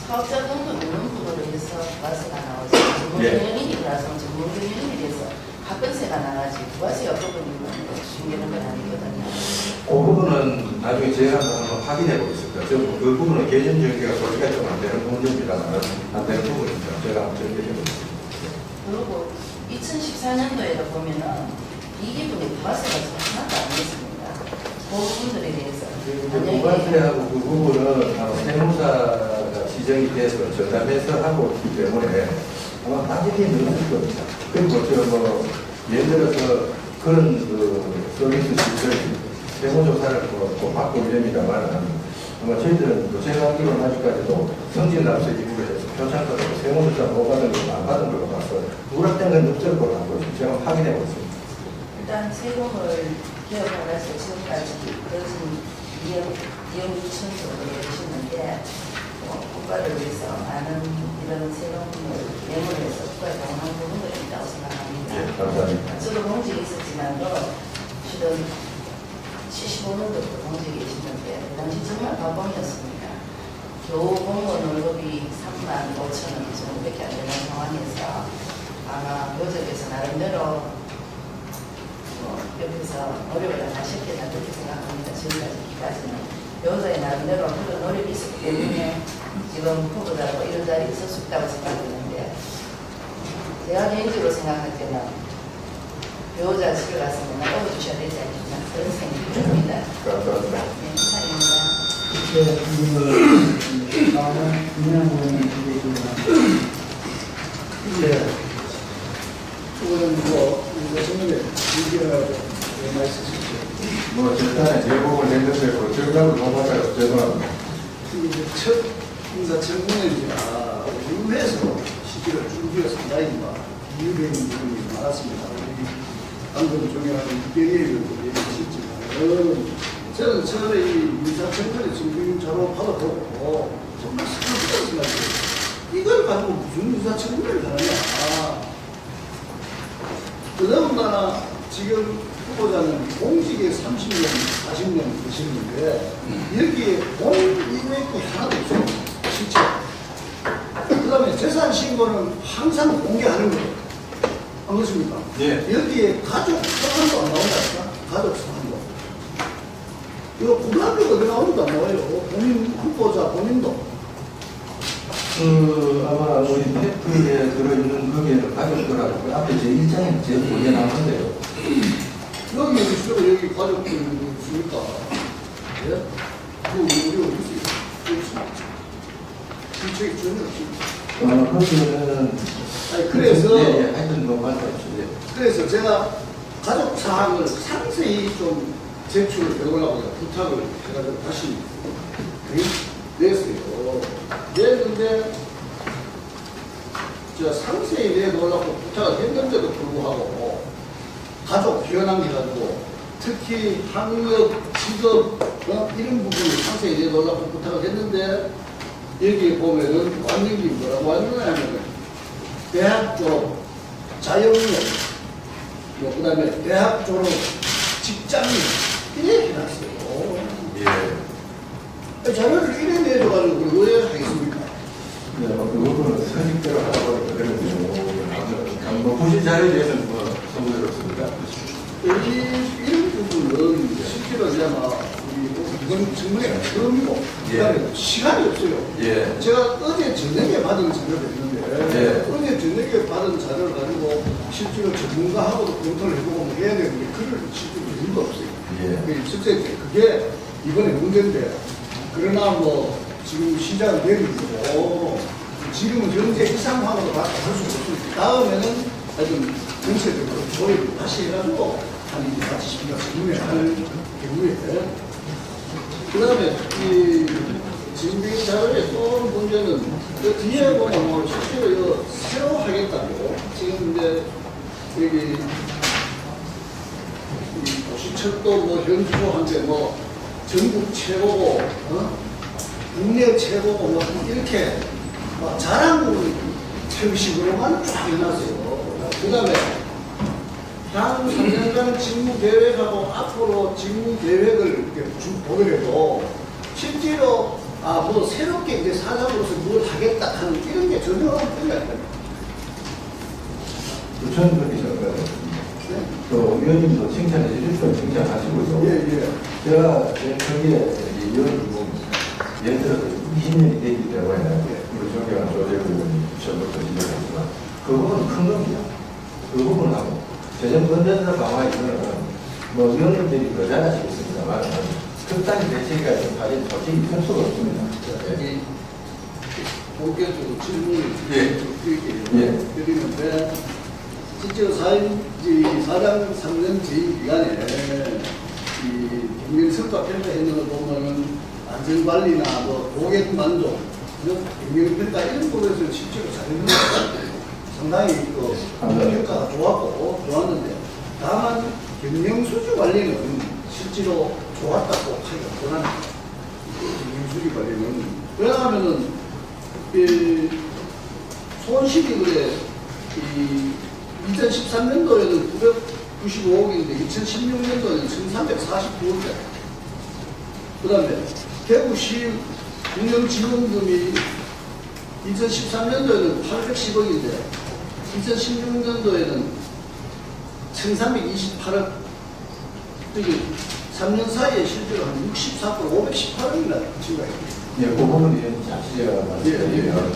사업자 등록 있는 부분에 대해서 부가세가 나오죠. 전문경영인이라서 전문경영인에 대해서 합병세가 나가지 부가세가 부분이면 중요한 건 아니거든요. 그 부분은 나중에 제가 한번 확인해 보겠습니다. 그 부분은 개념 전개가 소리가 좀 안 되는 문제입니다만 안 되는 부분입니다. 제가 한번 전개해 보겠습니다. 그리고 2014년도에도 보면은 이 기분이 부가세가 하나도 안 됐습니다. 그 부분들에 대해서 부가세하고 그 부분은 아마 세무사가 지정이 돼서 전담해서 하고 있기 때문에 아마 빠지게 늘어날 겁니다. 그리고 뭐 예를 들어서 그런 서비스 시설 세무조사를 뭐 받고 이럽니다만 아마 저희들은 제가 알기로는 아직까지도 성진납세 기부를 해서 표창권으로 세무조사 못 받은 걸로 안 받은 걸로 봐서 누락된 건 없을 걸로 알고 있습니다. 제가 확인해 보겠습니다. 일단 세금을 개혁하면서 지금까지 그것은 2억 2천 정도 내주시는데 국가를 위해서 많은 이런 세금을 매물해서 국가에 도움한 부분들이 있다고 생각합니다. 네, 감사합니다. 저도 공직에 있었지만도 실은 75년도부터 공직에 계시는데 그 당시 정말 바봉이었습니다. 겨우 공무원 월급이 3만 5천 원 정도밖에 안 되는 상황에서 아마 교직에서 나름대로 옆에서 노력을 하셨겠다 그렇게 생각합니다. 지금까지는 여자의 나름대로 그런 노력이 있었기 때문에 지금 후보자라고 이런 자리에 있을 수 있다고 생각했는데 제가 개인적으로 생각할 때는 배우자 집에 갔으면 나가주셔야 되지 않겠나 그런 생각이 듭니다. 감사합니다. 네, 이상입니다. 다음은 김민환 의원님 드리겠습니다. 네. 오늘 이거 정말 얘기하고 말씀하셨죠. 뭐 절단에 제목을 냈는데 뭐 절단을 못 받아요. 죄송합니다. 이제 첫 인사청문회입니다. 의회에서 시기를 줄기가 상당히 이유된 부분이 많았습니다. 방금 존경하는 이병희 의원도 얘기하셨지만 저는 처음에 이 인사청문회 증빙자로 받아보고 정말 스트레스가 생각해요. 이걸 가지고 무슨 인사청문회를 하느냐. 그다음에 지금 후보자는 공직에 30년, 40년 계시는데 여기에 본 이외의 것 하나도 없어요. 실제. 그 다음에 재산 신고는 항상 공개하는 거예요. 안 그렇습니까? 예. 여기에 가족 사항도 안 나온다니까? 가족 사항도. 이거 국가학교 어디 나오는도 안 나와요. 본인 후보자 본인도. 아마 우리 팩트에 들어있는 거기에는 가족들하고 그 앞에 제 1장에 제일 보게 나오는데요. 여기 있어요. 여기 가족들이 있으니까. 예? 그 우리 어디 있어요? 실책이 전혀 없습니다. 거기에는 아니, 그래서 예, 하여튼 뭐 말씀하시죠. 예. 그래서 제가 가족 사항을 상세히 좀 제출을 해보려고 부탁을 해가지고 다시 냈어요. 냈는데 저 상세히 내놓으려고 부탁을 했는데도 불구하고 가족 현황해가지고 특히 학력, 직업 이런 부분을 상세히 내놓으려고 부탁을 했는데 여기에 보면은 완전히 뭐라고 하느냐면 대학 졸업, 자영업, 그 다음에 대학 졸업, 직장인 이렇게 해놨어요. 예. 자료를 이래 내줘가지고 그걸 왜 하겠습니까? 네, 그 부분은 선식대로 하다 보니까 그런데요. 뭐 부실 자료에 대해서는 뭐 선거를 없습니까? 이런 부분은 실제로 아마 이건 정말 처음이고 그다음에 시간이 없어요. 예. 제가 어제 저녁에 받은 자료를 했는데 예. 어제 저녁에 받은 자료를 가지고 실제로 전문가하고도 검토를 해보고 뭐 해야 되는데 그럴 실제로 이유가 없어요. 예. 실제 그게 이번에 문제인데 그러나 뭐 지금 시작은 내리고 지금은 현재 이상황으로 할 수가 없습니다. 다음에는 하여튼 전체적으로 조립을 다시 해가지고 한 20시간 전후에 할 경우에 그 다음에 이 진빙 자료의 또 문제는 그 뒤에 보면 뭐 실제로 이거 새로 하겠다고 지금 이제 여기 이 도시철도 뭐 현주소한테 뭐 전국 최고고 국내 최고고 뭐 이렇게 뭐 자랑 형식으로만 쫙 해놨어요. 그 다음에 향 3년간 직무 계획하고 앞으로 직무 계획을 이렇게 쭉 보더라도 실제로 뭐 새롭게 이제 사장으로서 뭘 하겠다 하는 이런 게 전혀 없는 것 같아요. 저는 그렇게 생각해요. 또 위원님도 칭찬해 주실 건 칭찬하시고요. 예. 제가 저기에 위원님 예를 들어서 20년이 되기 때문에 우리 존경한 조재구 의원님 처음부터 지적했지만 그 부분은 큰 겁니다. 그 부분하고 재정 건전사 강화 이거는 뭐 위원님들이 더 잘하시겠습니다만 극단의 대책이 좀 가진 솔직히 큰 수가 없습니다. 여기 본격적으로 질문을 드리는데 실제로 사장 3년 재임 기간에 이 경영 성과 평가했는 걸 보면은 안전관리나 뭐 고객 만족, 경영 평가 이런 부분에서 실제로 잘했는 것 같아요. 상당히 그 평가가 좋았는데 다만 경영 수주 관리는 실제로 좋았다고 하기가 곤합니다. 경영 수주 관리는 왜냐하면은 이 손실이 그래 이 2013년도에는 995억인데 2016년도에는 1349억이다. 그 다음에 대구시 운영지원금이 2013년도에는 810억인데 2016년도에는 1328억. 여기 3년 사이에 실제로 한 64% 518억이나 증가했습니다. 예, 그 부분이 잠시 제가 말씀드리면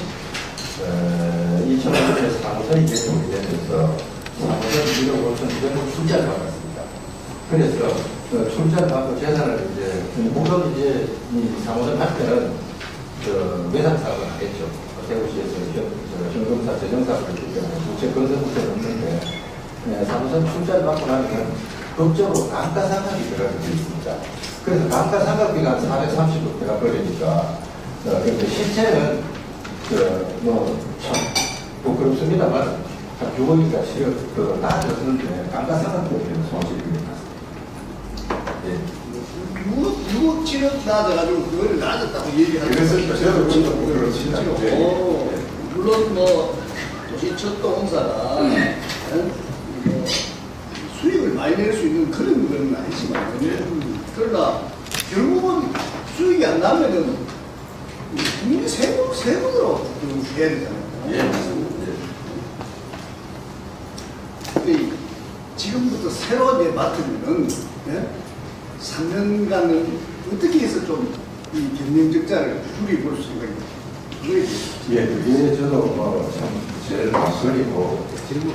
2000년도에서 사무선이 개통이 되면서 사무선 1억 5천 정도 출자를 받았습니다. 그래서 출자를 받고 재산을 이제 우선 이제 이 사무선 한편은 매상 사업을 하겠죠. 대구시에서 현금사, 재정사업을 했기 때문에 부채 건설 부채는 없는데 사무선 출자를 받고 나면 법적으로 감가상각이 들어가게 되어 있습니다. 그래서 감가상각비가 한 430억대가 걸리니까 그런데 실제는 참 부끄럽습니다만 한 6억인가 10억 나아졌는데 감가상각비는 손실입니다. 예. 6억 7억 나아져가지고 그거를 나아졌다고 얘기하는 그래서 저도 그렇습니다. 물론 뭐 도시철도공사가 뭐 수익을 많이 낼 수 있는 그런 건 아니지만 그러나 결국은 수익이 안 나면은 국민 세금으로 해야 되잖아요. 근데 지금부터 새로 이제 맡으면은 3년간은 어떻게 해서 좀 이 경영 적자를 줄여볼 수가 있나요? 예, 그게 저도 참 제일 막걸리고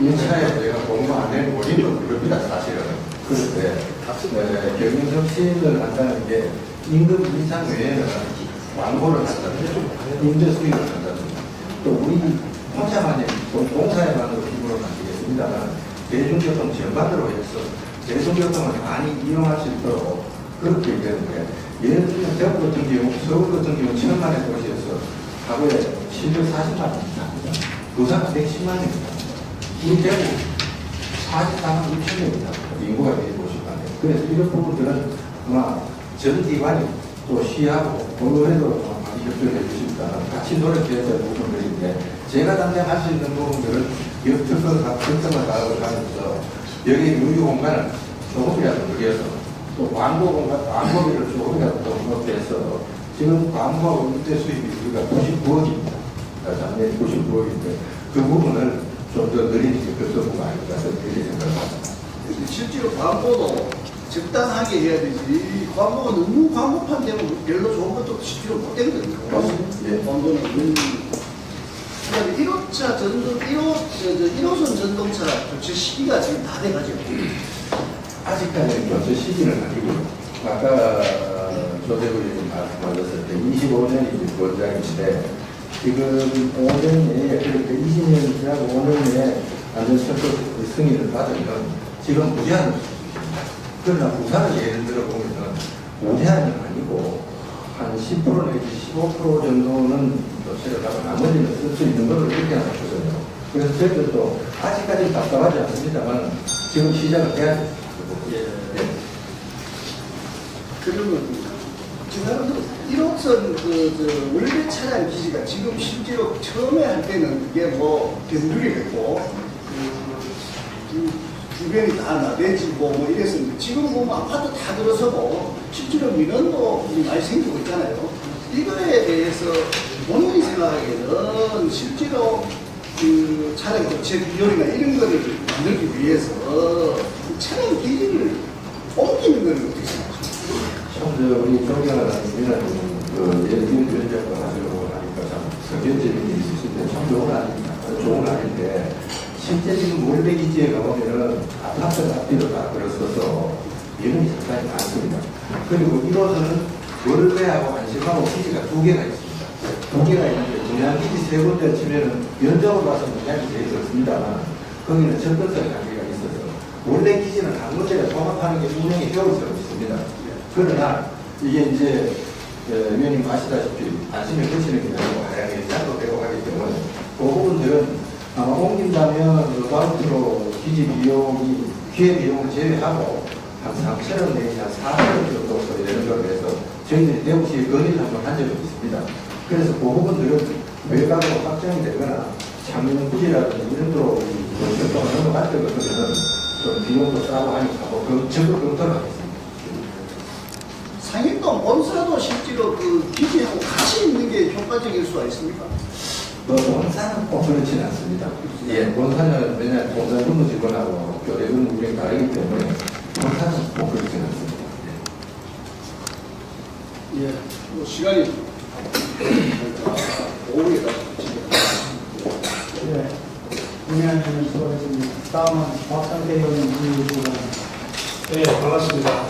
인차에 내가 공부 안 해 원인도 그럽니다, 사실은. 그런데 경영 혁신을 한다는 게 임금 인상 외에는 광고를 한다든지 임대 수익을 한다든지 또 우리 혼자만의 공사에만으로 기부를 만들겠습니다만 대중교통 전반으로 해서 대중교통을 많이 이용할 수 있도록 그렇게 되는데 예를 들면 대구 같은 경우, 서울 같은 경우 1,000만 원 도시에서 하루에 740만 원이 납니다. 그 부산 110만입니다. 우리 대구 44만 6천명입니다. 인구가 150만이에요. 그래서 이런 부분들은 아마 전 기관이 또 시하고 의회도 많이 협조해 주십니다. 같이 노력해야 될 부분들인데 제가 당장 할 수 있는 부분들은 적극적으로 가고 하면서 여기 유유 공간을 조금이라도 늘려서 또 광고 공간, 광고비를 조금이라도 더 높여서 지금 광고하고 임대 수입이 우리가 99억입니다. 작년에 99억인데 그 부분을 좀 더 늘리는 게 급선무가 아닐까 그렇게 생각합니다. 실제로 광고도 적당하게 해야 되지. 이 광고가 너무 광고판 되면 별로 좋은 것도 실제로 못 되거든요. 예. 광고는 그다음에 1호차 전동 1호선 전동차 교체 시기가 지금 다 돼가지고 아직까지는 교체 시기는 아니고요. 아까 조대부님 말씀하셨을 때 25년이 권장인데 지금 5년 내에 그러니까 20년 지나고 5년 내에 안전철도 승인을 받으면 지금 무제한으로 그러나 부산을 예를 들어 보면 무제한이 아니고 한 10% 내지 15% 정도는 교체를 하고 나머지는 쓸 수 있는 걸로 그렇게 하거든요. 그래서 저희들도 아직까지는 답답하지 않습니다만 지금 시작을 해야 됩니다. 예. 그러면 지금 1호선 원래 차량 기지가 지금 실제로 처음에 할 때는 그게 뭐 견줄이겠고 주변이 다 나대지고 뭐 이랬었는데 지금 보면 아파트 다 들어서고 실제로 민원도 많이 생기고 있잖아요. 이거에 대해서 본인이 생각하기에는 실제로 그 차량 교체 비용이나 이런 거를 만들기 위해서 그 차량 기지를 옮기는 걸 어떻게 생각하십니까? 참, 우리 존경하는 민원은 예를 위원장과 하시려고 하니까 참 성견적인 일이 있으실 때 참 좋은 아닙니다. 좋은 아닌데 실제 지금 몰배기지에 가보면은 아파트 앞뒤로 다 들어서서 민원이 상당히 많습니다. 그리고 1호선은 월배하고 안심하고 기지가 2개가 있습니다. 2개가 있는데 분양기지 3군데 치면은 면적으로 봐서 분양이 제일 그렇습니다만 거기는 접근성 관계가 있어서 원래 기지는 한 군데에 통합하는 게 분명히 효율스럽 있습니다. 그러나 이게 이제 위원님 아시다시피 안심을 거치는 게 아니고 하향에 장도 되고 하기 때문에 그 부분들은 아마 옮긴다면 루바우트로 기지 비용이 기회 비용을 제외하고 한 3,000원 내지 한 4,000원 정도 되는 걸로 해서 저희들이 대구시에 건의를 한번 한 적이 있습니다. 그래서 그 부분들은 외곽으로 확정이 되거나 창문부지라든지 이런 데로 결정을 넘어갈 때 같으면 좀 비용도 싸고 하니까 뭐 적극 검토를 하겠습니다. 상인동 본사도 실제로 그 기지하고 같이 있는 게 효과적일 수가 있습니까? 본사는 꼭 그렇지는 않습니다. 예, 본사는 왜냐하면 본사 근무 직원하고 교대 근무 운영이 다르기 때문에 본사는 꼭 그렇지는 않습니다. 예, 뭐 시간이 오후에 다 네. 문의하시는 수고하셨습니다. 다음은 박상태 의원님 질의해 주시기 바랍니다. 네, 반갑습니다.